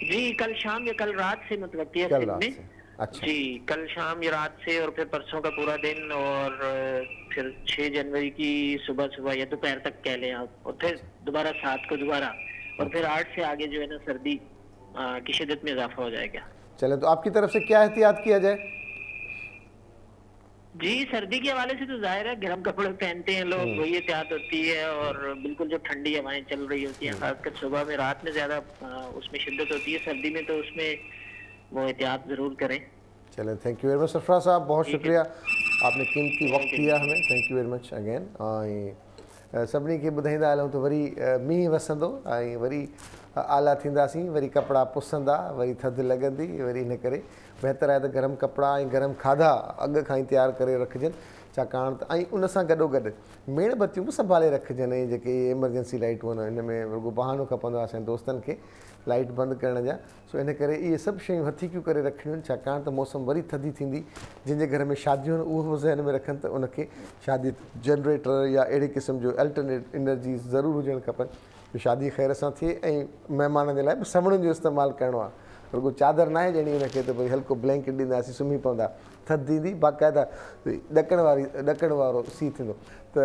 जी कल शाम या कल रात से मुतवक्की है कल सिंध रात में। से। अच्छा। जी कल शाम या रात से और फिर परसों का पूरा दिन और फिर 6 जनवरी की सुबह सुबह या दोपहर तक कह लें आप, और फिर दोबारा 7 को दोबारा, और फिर 8 से आगे जो है ना सर्दी की शिद्दत में इजाफा हो जाएगा। चलें, तो आपकी तरफ से क्या एहतियात किया जाए? जी सर्दी के हवाले से तो जाहिर है गर्म कपड़े पहनते हैं लोग, वही एहतियात होती है, और बिल्कुल जो ठंडी हवाएं चल रही होती हैं खासकर सुबह में, रात में ज्यादा उसमें शिद्दत होती है, सर्दी में तो उसमें वो एहतियात जरूर करें। चलें, thank you very much Sarfaraz साहब, बहुत ठीक है। शुक्रिया, आपने कीमती वक्त दिया हमें, thank you very much again. ऐं सभिनी खे ॿुधाईंदा हलूं त वरी मींहुं वसंदो ऐं वरी आला थींदासीं, वरी कपिड़ा पुसंदा, वरी थधि लॻंदी, वरी इन करे बहितर आहे त गरम कपिड़ा ऐं गरम खाधा अॻु खां ई तयारु करे रखिजनि, छाकाणि त ऐं उन सां गॾोगॾु मेणबतियूं बि संभाले रखिजनि। ऐं जेके एमरजेंसी लाइटूं आहिनि हिन में रुॻो बहानो खपंदो आहे असांजे दोस्तनि खे लाइट बंदि करण जा, सो इन करे इहे सभु शयूं हथीकियूं करे रखणियूं आहिनि, छाकाणि त मौसम वरी थधी थींदी। जंहिंजे घर में शादियूं आहिनि उहो ज़हन में रखनि त उनखे शादी जनरेटर या अहिड़े क़िस्म जो अल्टरनेट एनर्जी ज़रूरु हुजणु खपनि जो शादी ख़ैर सां थिए ऐं महिमाननि जे लाइ बि समड़ियुनि जो इस्तेमालु करिणो आहे। रुॻो चादर न आहे ॼणी हुनखे त भई हल्को ब्लैंकेट ॾींदासीं सुम्ही पवंदा, थधि ईंदी, बाक़ाइदा ॾकण वारो सी थींदो। त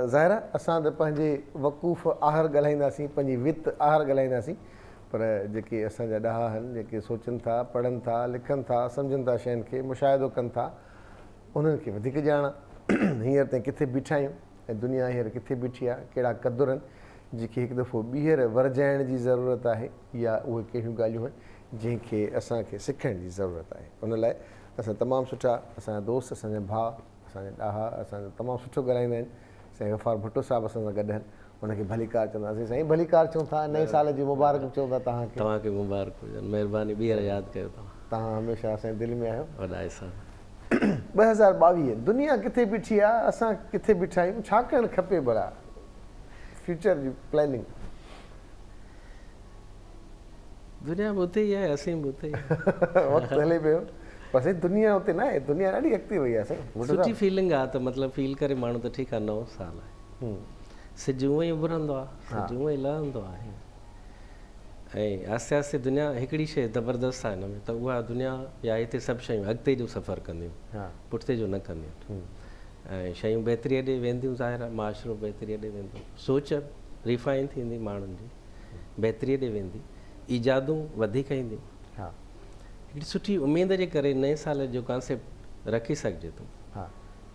ज़ाहिर आहे असां त पंहिंजे वक़ूफ़ आहर ॻाल्हाईंदासीं, पंहिंजी वित आहर ॻाल्हाईंदासीं, पर जेके असांजा ॾाहा आहिनि जेके सोचनि था, पढ़नि था, लिखनि था, सम्झनि था शयुनि खे, मुशाहिदो कनि था, उन्हनि खे वधीक ॼाण हींअर ताईं किथे बीठा आहियूं ऐं दुनिया हींअर किथे बीठी आहे, कहिड़ा क़दुर आहिनि जेके हिकु दफ़ो ॿीहर वरजाइण जी ज़रूरत आहे, या उहे कहिड़ियूं ॻाल्हियूं आहिनि जंहिंखे असांखे सिखण जी ज़रूरत आहे। उन लाइ असां तमामु सुठा असांजा दोस्त, असांजा भाउ, असांजा ॾाहा असांजो तमामु सुठो ॻाल्हाईंदा आहिनि। साईं गफ़ार भुट्टो साहिबु असां सां गॾु आहिनि, उनखे भलीकार चवंदासीं। साईं भलीकार चऊं था, नए साल जी मुबारक चऊं था तव्हांखे। तव्हांखे मुबारक हुजनि, महिरबानी, ॿीहर यादि कयो तव्हां हमेशह असांजे दिलि में आहियो। वॾाए सां 2022 दुनिया किथे बीठी आहे, असां किथे बीठा आहियूं, छा करणु खपे भला फ्यूचर जी प्लानिंग? दुनिया बि उते ई आहे, असीं बि उते ई वक़्तु हले पियो, पर साईं दुनिया उते न आहे, दुनिया ॾाढी अॻिते वई आहे साईं। सुठी फीलिंग आहे त मतिलबु फील करे माण्हू त ठीकु आहे, नओं साल आहे, सिजु उअं ई उभरंदो आहे, सिजु उअं ई लहंदो आहे, ऐं आहिस्ते आहिस्ते दुनिया हिकिड़ी शइ ज़बरदस्त आहे हिन में, त उहा दुनिया या हिते सभु शयूं अॻिते जो सफ़र कंदियूं, पुठिते जो न कंदियूं, ऐं शयूं बहितरी ॾे वेंदियूं, ज़ाहिर आहे माशरो बहितरी ॾे वेंदो, सोच रिफाइन थींदी माण्हुनि जी, बहितरी ॾे वेंदी, ईजादूं वधीक ईंदियूं, हिकिड़ी सुठी उमेद जे करे नए साल जो कॉन्सेप्ट रखी सघिजे थो,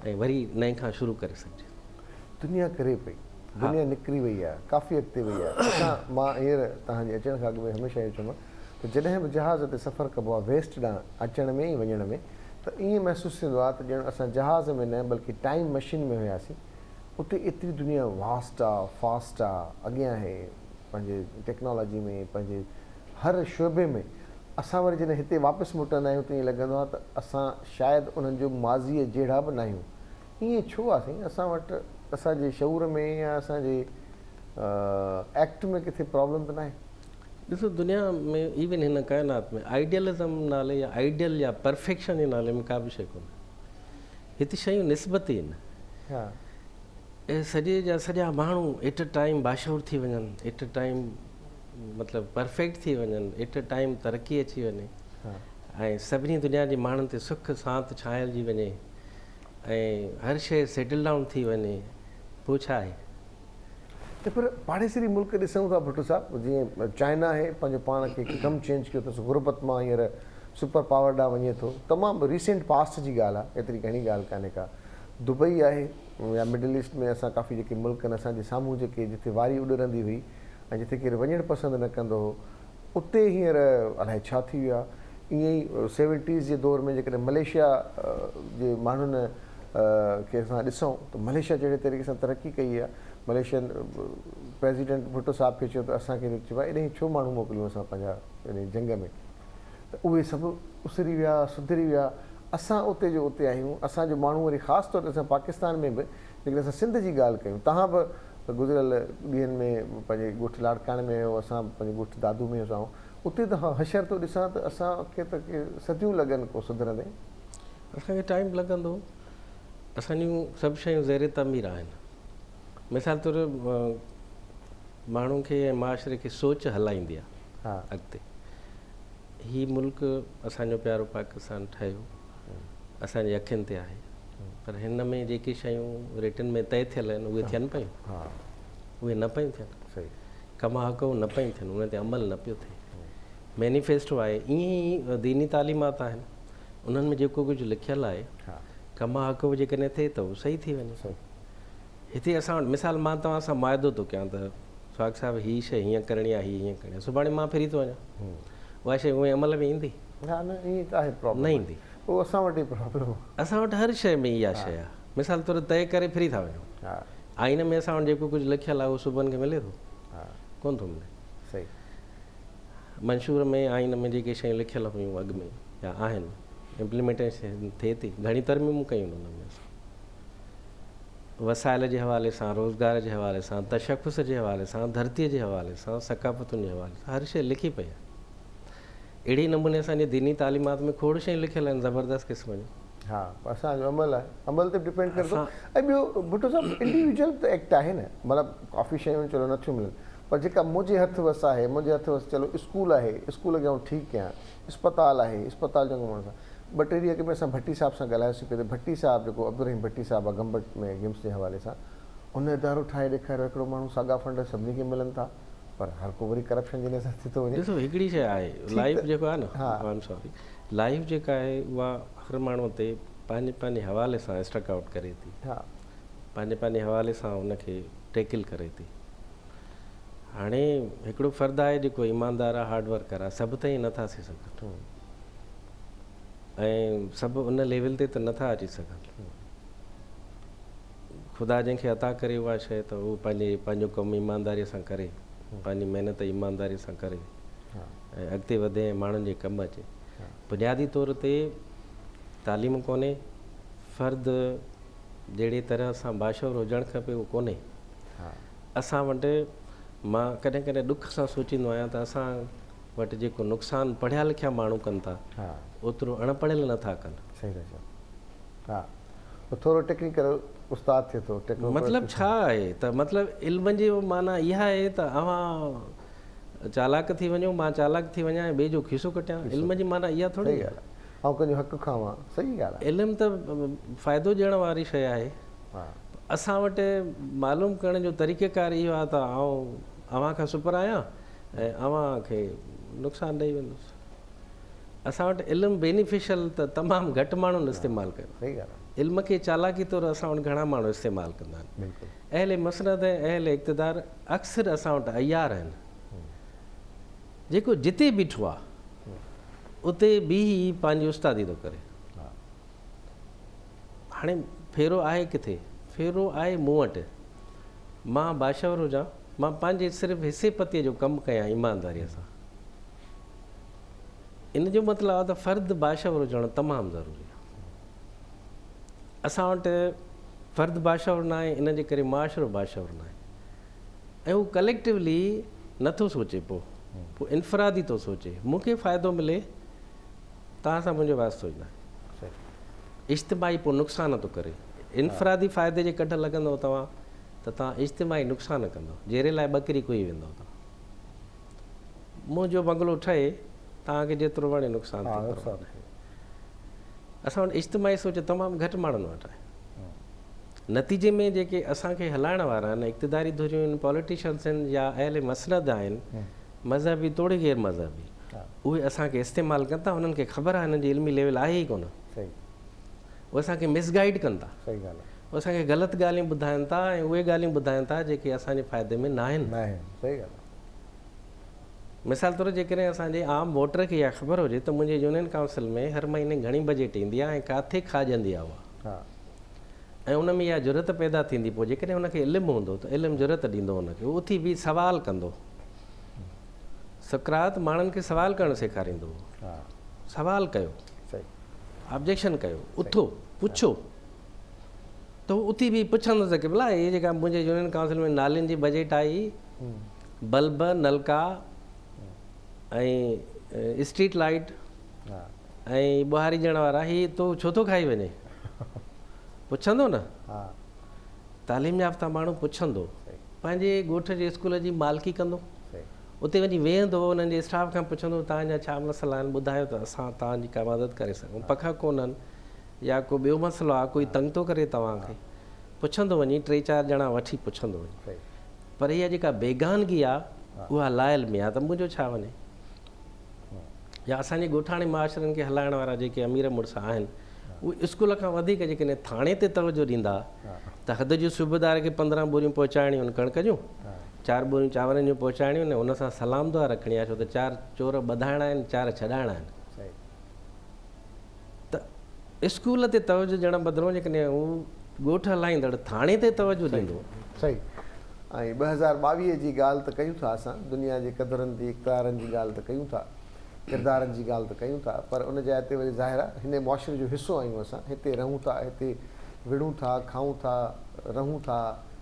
ऐं वरी नए खां शुरू करे सघिजे। दुनिया करे पई, दुनिया निकिरी वई आहे, काफ़ी अॻिते वई आहे। असां मां हींअर तव्हांजे अचण खां अॻु में हमेशह इहो चवंदो आहियां त जॾहिं बि जहाज़ ते सफ़रु कबो आहे वेस्ट ॾांहुं अचण में ऐं वञण में, त ईअं महसूसु थींदो आहे त ॼण असां जहाज़ में न बल्कि टाइम मशीन में हुयासीं। उते एतिरी दुनिया वास्ट आहे, फास्ट आहे, अॻियां आहे पंहिंजे टेक्नोलॉजी में, पंहिंजे हर शोबे में। असां वरी जॾहिं हिते वापसि मोटंदा आहियूं त ईअं लॻंदो आहे त असां शायदि उन्हनि जो माज़ीअ जहिड़ा बि न आहियूं। ईअं छो आहे साईं? असां वटि असांजे शऊर में या असांजे एक्ट में किथे प्रॉब्लम त न आहे? ॾिसो दुनिया में इवन हिन काइनात में आइडियलिज़म नाले या आइडियल या परफेक्शन जे नाले में का बि शइ कोन्हे, हिते शयूं निस्बती आहिनि, ऐं सॼे जा सॼा माण्हू एट अ टाइम बाशूर थी वञनि, एट अ टाइम मतिलबु परफेक्ट थी वञनि, एट अ टाइम तरक़ी अची वञे, ऐं सभिनी दुनिया जे माण्हुनि ते सुख सांत छांइजी वञे, ऐं हर शइ सेटल डाउन थी वञे, पोइ छा आहे? त पर पाड़ेसरी मुल्क ॾिसूं था भुट्टो साहिबु, जीअं चाइना आहे पंहिंजो पाण खे हिकदमि चेंज कयो अथसि, गुरबत मां हींअर सुपर पावर ॾांहुं वञे थो। तमामु रीसेंट पास्ट जी ॻाल्हि आहे, एतिरी घणी ॻाल्हि कान्हे का। दुबई आहे या मिडल ईस्ट में असां काफ़ी जेके मुल्क आहिनि असांजे साम्हूं जेके जिते वारी उॾरंदी हुई ऐं जिते केरु वञणु पसंदि न कंदो हो, उते हींअर अलाए छा थी वियो आहे। ईअं ई 70s जे दौर में जेकॾहिं मलेशिया जे माण्हुनि खे असां ॾिसूं त मलेशिया जहिड़े तरीक़े सां तरक़ी कई आहे। मलेशियन प्रेसिडेंट भुट्टो साहिब खे चयो त असांखे चयो आहे एॾे छो माण्हू मोकिलियूं असां पंहिंजा इन जंग में, त उहे सभु उसरी विया, सुधरी विया। असां उते जो उते आहियूं, असांजो माण्हू वरी ख़ासि तौर ते असां पाकिस्तान में बि जेकॾहिं असां सिंध जी ॻाल्हि कयूं, तव्हां बि गुज़िरियल ॾींहंनि में पंहिंजे ॻोठु लाड़काणे में हुयो, असां पंहिंजे ॻोठु दादू में हुआसीं, उते त हशर थो ॾिसां त असांखे त सदियूं लॻनि को सुधरंदे। असांखे टाइम लॻंदो। असांजूं सभु शयूं ज़ेरे तमीर आहिनि। मिसाल तौर माण्हू खे ऐं माशरे खे सोच हलाईंदी आहे। हा, अॻिते हीउ मुल्क असांजो प्यारो पाकिस्तान ठहियो असांजी अखियुनि ते आहे, पर हिन में जेके शयूं रिटन में तय थियल आहिनि उहे थियनि पियूं, हा, उहे न पियूं थियनि। सही, कमा हक़ न पियूं थियनि, उन ते अमल न पियो थिए। मैनिफेस्टो आहे, ईअं ई दीनी तालीमात आहिनि, उन्हनि में जेको कुझु लिखियलु आहे हा, कमा हक़ जेकॾहिं थिए त उहो सही थी वञे। सही, हिते असां वटि मिसाल मां तव्हां सां वाइदो थो कयां त सुहाग साहिबु हीअ शइ हीअं करणी आहे, हीअं करणी आहे, सुभाणे मां फिरी थो वञां, उहा शइ उहे अमल में ईंदी? हा, न ईअं त आहे प्रॉब्लम, न ईंदी। उहो असां वटि ई प्रॉब्लम आहे। असां वटि हर शइ में इहा शइ आहे। मिसाल तौर तय करे फिरी था वञूं, हा, आइन में असां वटि जेको कुझु लिखियलु आहे उहो सुबुहनि खे मिले थो? हा, कोन थो मिले। सही, मंशूर में आइन में जेके शयूं लिखियलु हुयूं अॻु में या आहिनि, इम्प्लीमेंटेशन थिए थी, घणी तरमीमूं कयूं हुन में असां वसाइल जे हवाले सां, रोज़गार जे हवाले सां, तशख़ुस जे हवाले सां, धरतीअ जे हवाले सां, सकाफ़तुनि जे हवाले सां, हर शइ लिखी पई आहे। अहिड़े नमूने असांजे दीनी तालीमात में खोड़ शयूं लिखियलु आहिनि ज़बरदस्त क़िस्म जूं। हा, असांजो अमल आहे, अमल ते डिपेंड करे थो। ऐं ॿियो भुट्टो साहिबु इंडिविजुअल त एक्ट आहे न, मतिलबु काफ़ी शयूं चलो नथियूं मिलनि, पर जेका मुंहिंजे हथ वसि आहे, मुंहिंजे हथ वसि चलो स्कूल आहे, स्कूल खे आउं ठीकु कयां, इस्पताल आहे, इस्पताल जो माण्हू सां 2-3 ॾींहं अॻु में असां भट्टी साहिब सां ॻाल्हायोसीं पिए, त भट्टी साहिबु जेको अब्दुल रहीम भट्टी साहिबु आहे गंबट में गिम्स जे हवाले सां, उन इदारो ठाहे ॾेखारियो, हिकिड़ो माण्हू साॻा फंड सभिनी खे मिलनि था, पर हर को वरी करप्शन जी नज़र थी थो वञे। ॾिसो हिकिड़ी शइ आहे, लाइफ जेको आहे न, हा, आई एम सॉरी, लाइफ जेका आहे उहा हर माण्हू ते पंहिंजे पंहिंजे हवाले सां स्ट्रक आउट करे थी, हा, पंहिंजे पंहिंजे हवाले सां उनखे टैकल करे थी। हाणे हिकिड़ो फ़र्दु आहे जेको ईमानदार आहे, हार्डवर्कर आहे, सभु ताईं नथा थी सघनि ऐं सभु उन लेवल ते त नथा अची सघनि। ख़ुदा जंहिंखे अता करे उहा शइ त उहो पंहिंजो कमु ईमानदारीअ सां करे, पंहिंजी महिनत ईमानदारीअ सां करे ऐं अॻिते वधे ऐं माण्हुनि जे कमु अचे। बुनियादी तौर ते तालीम कोन्हे, फ़र्दु जहिड़ी तरह सां बाशवर हुजणु खपे उहो कोन्हे। असां वटि मां कॾहिं कॾहिं ॾुख सां सोचींदो आहियां त असां वटि जेको नुक़सानु पढ़िया लिखिया माण्हू कनि था, ओतिरो अणपढ़ियल नथा कनि। सही था चओ। हा, थोरो टेक्निकल उस्ताद थिए थो। मतिलबु छा आहे त मतिलबु इल्म जी माना इहा आहे त अवां चालाक थी वञो, मां चालाक थी वञा ऐं ॿिए जो खीसो कटियां, इल्म जी माना इहा थोरी ॻाल्हि आहे। ऐं कंहिंजो हक़ु खावां, सही ॻाल्हि आहे। इल्मु त फ़ाइदो ॾियण वारी शइ आहे। असां वटि मालूम करण जो तरीक़ेकार इहो आहे त अव्हां खां सुपर आहियां ऐं अव्हां खे नुक़सानु ॾेई वेंदुसि। असां वटि इल्मु बेनिफिशियल त तमामु घटि माण्हुनि इस्तेमालु कयो। सही ॻाल्हि आहे। इल्म खे चालाकी तौरु असां वटि घणा माण्हू इस्तेमालु कंदा आहिनि। बिल्कुलु। अहले मसनद ऐं अहले इक़्तिदार अक्सर असां वटि अयार आहिनि, जेको जिते बीठो आहे उते बि पंहिंजी उस्तादी थो करे। हाणे फेरो आहे किथे? फेरो आहे मूं वटि। मां बाशवर हुजां, मां पंहिंजे सिर्फ़ु हिसे पतीअ जो कमु कयां ईमानदारीअ सां, इन जो मतिलबु आहे त फ़र्दु बाशवर हुजणु तमामु ज़रूरी आहे। असां वटि फ़र्दु बाशवर न आहे, इन जे करे मुआशिरो बाशवर न आहे ऐं हू कलेक्टिवली नथो सोचे, पोइ इनफ़रादी थो सोचे मूंखे फ़ाइदो मिले, तव्हां सां मुंहिंजो वास्तो ई न आहे। इज्तिमाही पोइ नुक़सानु थो करे। इनफ़रादी फ़ाइदे जे कढ लॻंदव तव्हां त तव्हां इज्तिमाही नुक़सानु कंदव, जहिड़े लाइ ॿकरी कोई वेंदव तव्हां। मुंहिंजो बंगलो ठहे, तव्हांखे जेतिरो वणे नुक़सानु थी। असां वटि इज्तिमाही सोच तमामु घटि माण्हुनि वटि आहे नतीजे में जेके असांखे हलाइण वारा आहिनि इक़्तिदारी धुरियूं आहिनि पॉलिटिशियन्स आहिनि या अहल मसनद आहिनि मज़हबी तोड़े गैर मज़हबी उहे असांखे इस्तेमालु कनि था उन्हनि खे ख़बर आहे हिननि जी इल्मी लेवल आहे ई कोन सही उहे असांखे मिसगाइड कनि था सही ॻाल्हि आहे उहे असांखे ग़लति ॻाल्हियूं ॿुधाइनि था ऐं उहे ॻाल्हियूं ॿुधाइनि था जेके असांजे फ़ाइदे में न आहिनि न आहे सही ॻाल्हि आहे मिसाल तौरु जेकॾहिं असांजे आम वोटर खे इहा ख़बर हुजे त मुंहिंजे यूनियन काउंसिल में हर महीने घणी बजट ईंदी आहे ऐं किथे खाजंदी आहे उहा हा ऐं उन में इहा ज़रूरत पैदा थींदी पोइ जेकॾहिं हुनखे इल्मु हूंदो त इल्मु ज़रूरत ॾींदो हुनखे उथी बि सवाल कंदो सक़रात माण्हुनि खे सवाल करणु सेखारींदो हो हा सवाल कयो सही ऑब्जेक्शन कयो उथो पुछो त हू उथी बि पुछंदो त की भला इहे जेका मुंहिंजे यूनियन काउंसिल में नालियुनि जी बजट आई बल्ब नलका ऐं स्ट्रीट लाइट हा ऐं ॿुहारी ॾियण वारा ही तो छो थो खाई वञे पुछंदो न हा तालीम याफ़्ता माण्हू पुछंदो सही पंहिंजे ॻोठ जे स्कूल जी मालिकी कंदो सही उते वञी वेहंदो उन्हनि जे स्टाफ खां पुछंदो तव्हांजा छा मसइला आहिनि ॿुधायो त असां तव्हांजी का मदद करे सघूं पख कोन्हनि या को ॿियो मसइलो आहे कोई तंग थो करे तव्हांखे पुछंदो वञी 3-4 ॼणा वठी पुछंदो वञी सही पर इहा जेका बेगानगी आहे उहा लायल में आहे त मुंहिंजो छा वञे या असांजे ॻोठाणे माशरनि खे हलाइण वारा जेके अमीर मुड़ुस आहिनि उहे स्कूल खां वधीक जेकॾहिं थाणे ते तवजो ॾींदा त हद जूं सूबेदार खे 15 बोरियूं पहुचाइणियूं आहिनि कणिक जूं 4 बोरियूं चांवरनि जूं पहुचाइणियूं आहिनि उन सां सलाम दुआ रखणी आहे छो त 4 चोर ॿधाइणा आहिनि 4 छॾाइणा आहिनि सही त स्कूल ते तवजो ॾियण बदिरां जेकॾहिं हू ॻोठ हलाईंदड़ थाणे ते तवजो ॾींदो सही ऐं 2022 जी ॻाल्हि त कयूं था असां दुनिया जे क़दरनि जी इक़्तिदारनि जी ॻाल्हि त कयूं था किरदारनि जी ॻाल्हि त कयूं था पर उन जाइ ते वरी ज़ाहिर आहे हिन मुआशिरे जो हिसो आहियूं असां हिते रहूं था हिते विढ़ूं था खाऊं था रहूं था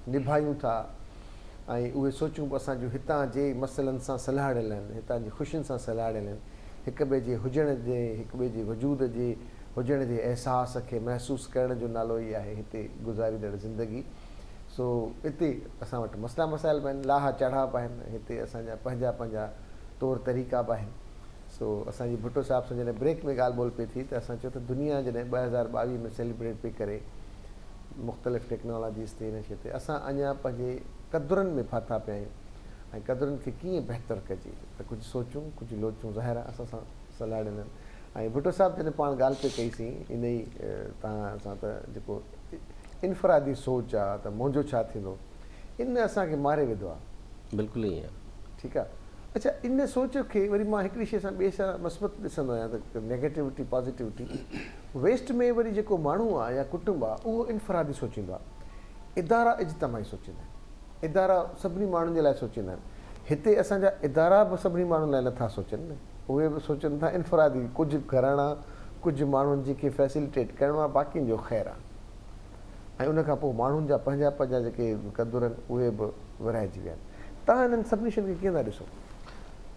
निभायूं था ऐं उहे सोचूं असांजो हितां जे मसइलनि सां सलाहियल आहिनि हितां जी ख़ुशियुनि सां सलाहियल आहिनि हिक ॿिए जे हुजण जे हिक ॿिए जे वजूद जे हुजण जे अहसास खे महसूसु करण जो नालो ई आहे हिते गुज़ारींदड़ ज़िंदगी सो हिते असां वटि मसइला मसाइल बि आहिनि लाहा चढ़ा बि आहिनि हिते असांजा पंहिंजा पंहिंजा तौर तरीक़ा बि आहिनि सो असांजी भुट्टो साहिब सां जॾहिं ब्रेक में ॻाल्हि ॿोल पई थी त असां चयो त दुनिया जॾहिं 2022 में सेलिब्रेट पई करे मुख़्तलिफ़ टेक्नोलॉजीज़ ते हिन शइ ते असां अञा पंहिंजे क़दुरनि में फाथा पिया आहियूं ऐं क़दुरनि खे कीअं बहितर कजे त कुझु सोचूं कुझु लोचूं ज़ाहिर आहे असां सां सलाह ॾिननि ऐं भुट्टो साहिब जॾहिं पाण ॻाल्हि पे कईसीं इन ई तव्हां सां त जेको इनफ़रादी सोच आहे त मुंहिंजो छा थींदो इन असांखे मारे विधो आहे बिल्कुलु ईअं ठीकु आहे अच्छा इन सोच खे वरी मां हिकिड़ी शइ सां ॿिए सां मस्बत ॾिसंदो आहियां त नेगेटिविटी पॉज़िटिविटी वेस्ट में वरी जेको माण्हू आहे या कुटुंब आहे उहो इनफ़रादी सोचींदो आहे इदारा इज्तमाही सोचींदा आहिनि इदारा सभिनी माण्हुनि जे लाइ सोचींदा आहिनि हिते असांजा इदारा बि सभिनी माण्हुनि लाइ नथा सोचनि न उहे बि सोचनि था इनफ़रादी कुझु घराणा कुझु माण्हुनि जेके फैसिलिटेट करिणो आहे बाक़ियुनि जो ख़ैरु आहे ऐं उनखां पोइ माण्हुनि जा पंहिंजा पंहिंजा जेके क़दुर आहिनि उहे बि विरहाइजी विया आहिनि तव्हां हिननि सभिनी शयुनि खे कीअं था ॾिसो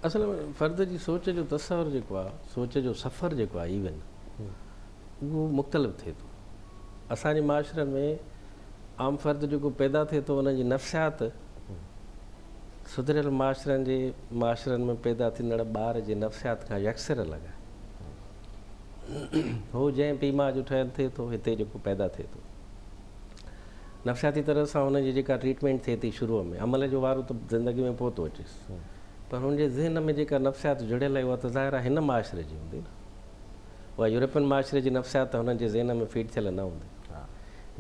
असल में फ़र्द जी सोच जो तसवर जेको आहे सोच जो सफ़र जेको आहे इवन उहो मुख़्तलिफ़ थिए थो असांजे माशरनि में आम फ़र्द जेको पैदा थिए थो उनजी नफ़्सियात सुधरियल माशरनि में पैदा थींदड़ ॿार जे नफ़्सियात खां यकसर अलॻि आहे हो जंहिं पीउ माउ जो ठहियलु थिए थो हिते जेको पैदा थिए थो नफ़्सियाती तरह सां हुनजी जेका ट्रीटमेंट थिए थी शुरूअ में अमल जो वारो त ज़िंदगी में पोइ थो अचेसि पर हुनजे ज़हन में जेका नफ़्सियात जुड़ियल आहे उहा त ज़ाहिर आहे हिन माशरे जी हूंदी न उहा यूरोपियन माशरे जी नफ़्सियात हुननि जे ज़हन में फीड थियल न हूंदी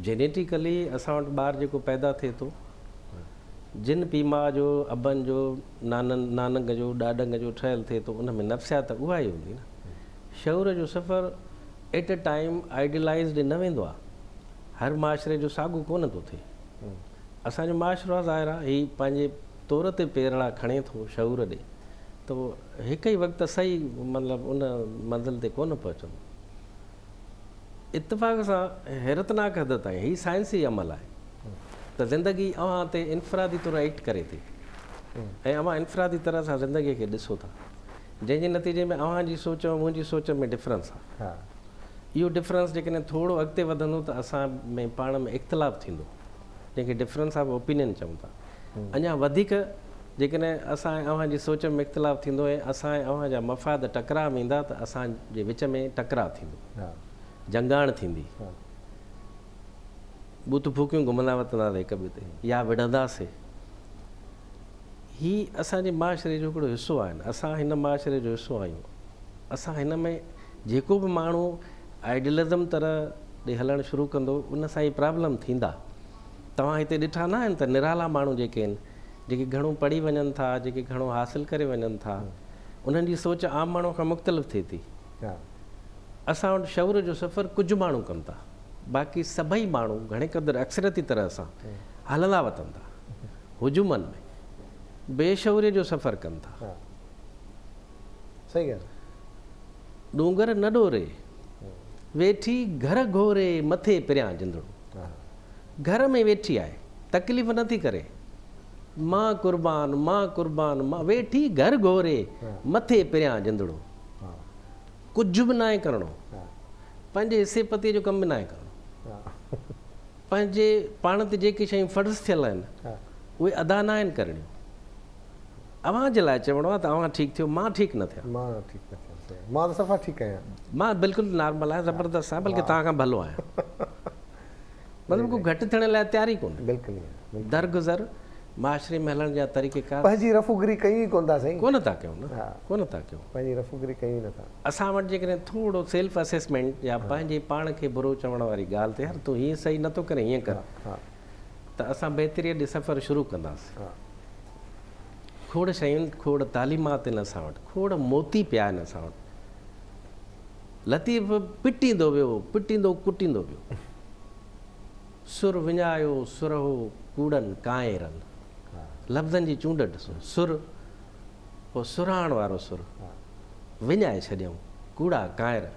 जेनेटिकली असां वटि ॿारु जेको पैदा थिए थो जिन पीउ माउ जो अबनि जो नानक जो ॾाॾंग जो ठहियलु थिए थो उन में नफ़्सियात उहा ई हूंदी न शऊर जो सफ़र एट अ टाइम आइडियलाइज़ड न वेंदो आहे हर माशरे जो साॻियो कोन थो थिए असांजो माशरो आहे ज़ाहिर आहे हीउ पंहिंजे तौर ते पेरड़ा खणे थो शऊर ॾे त उहो हिकु ई वक़्तु सही मतिलबु उन मंज़िल ते कोन पहुचंदो इतफ़ाक़ सां हैरतनाक हद ताईं हीउ साइंसी अमल आहे त ज़िंदगी अव्हां ते इनफ़रादी तौरु एक्ट करे थी ऐं अव्हां इनफ़रादी तरह सां ज़िंदगीअ खे ॾिसो था जंहिंजे नतीजे में अव्हां जी सोच ऐं मुंहिंजी सोच में डिफरेंस आहे इहो डिफरेंस जेकॾहिं थोरो अॻिते वधंदो त असां में पाण में इख़्तिलाफ़ु थींदो जंहिंखे डिफरेंस ऑफ ओपिनियन चऊं था अञा वधीक जेकॾहिं असां ऐं अव्हां जी सोच में इख़्तिलाफ़ु थींदो ऐं असां ऐं अव्हां जा मफ़ाद टकराव ईंदा त असांजे विच में टकराव थींदो जंगाण थींदी बूथ फूकियूं घुमंदा वतंदासीं हिक ॿिए ते या विढ़ंदासीं। ही असांजे माशरे जो हिकिड़ो हिसो आहिनि, असां हिन माशरे जो हिसो आहियूं। असां हिन में जेको बि माण्हू आइडियलिज़म तरह ॾे हलणु शुरू कंदो उन सां ई प्रॉब्लम थींदा। तव्हां हिते ॾिठा न आहिनि त निराला माण्हू जेके आहिनि, जेके घणो पढ़ी वञनि था, जेके घणो हासिलु करे वञनि था, उन्हनि जी सोच आम माण्हू खां मुख़्तलिफ़ थिए थी। असां वटि शऊर जो सफ़र कुझु माण्हू कनि था, बाक़ी सभई माण्हू घणे क़दुरु अक्सरती तरह सां हलंदा वतनि था, हुजूमनि में बेशऊरीअ जो सफ़र कनि था। सही ॻाल्हि। डूंगर न डोरे वेठी घर घोरे मथे परियां जिंदड़ो। घर में वेठी आहे, तकलीफ़ नथी करे, मां कुर्बान मां कुर्बान मां, वेठी घर घोरे मथे परियां जिंदड़ो। कुझु बि न आहे करिणो, पंहिंजे हिसे पतीअ जो कमु बि न आहे करिणो, पंहिंजे पाण ते जेके शयूं फ़र्ज़ थियल आहिनि उहे अदा न आहिनि करणियूं। अव्हां जे लाइ चवणो आहे त अव्हां ठीकु थियो, मां ठीकु न थिया, मां ठीकु न थिया, मां त सफ़ा ठीकु आहियां, मां बिल्कुलु नॉर्मल आहियां, ज़बरदस्त आहियां, बल्कि तव्हां खां भलो आहियां। मतिलबु को घटि थियण लाइ तयारी कोन्हे। बिल्कुलु दरगुज़र माशरे में हलण जा तरीक़ेकार पंहिंजी रफ़ूगिरी कई कोन था साईं, कोन था कयूं न, कोन था कयूं। पंहिंजी रफ़ूगिरी कई नथा। असां वटि जेकॾहिं थोरो सेल्फ असेसमेंट या पंहिंजे पाण खे बुरो चवण वारी ॻाल्हि ते, यार तूं हीअं सही नथो करे, हीअं कर, त असां बहितरीअ ॾे सफ़र शुरू कंदासीं। खोड़ शयुनि, खोड़ तालीमात आहिनि असां वटि, खोड़ मोती पिया आहिनि असां वटि। लतीफ़ पिटींदो वियो, पिटींदो कुटींदो वियो, सुर विञायो सुरहो कूड़नि कांइरनि। लफ़्ज़नि जी चूंड ॾिसो, सुर, पोइ सुराइण वारो सुर, विञाए छॾियऊं कूड़ा कांइर।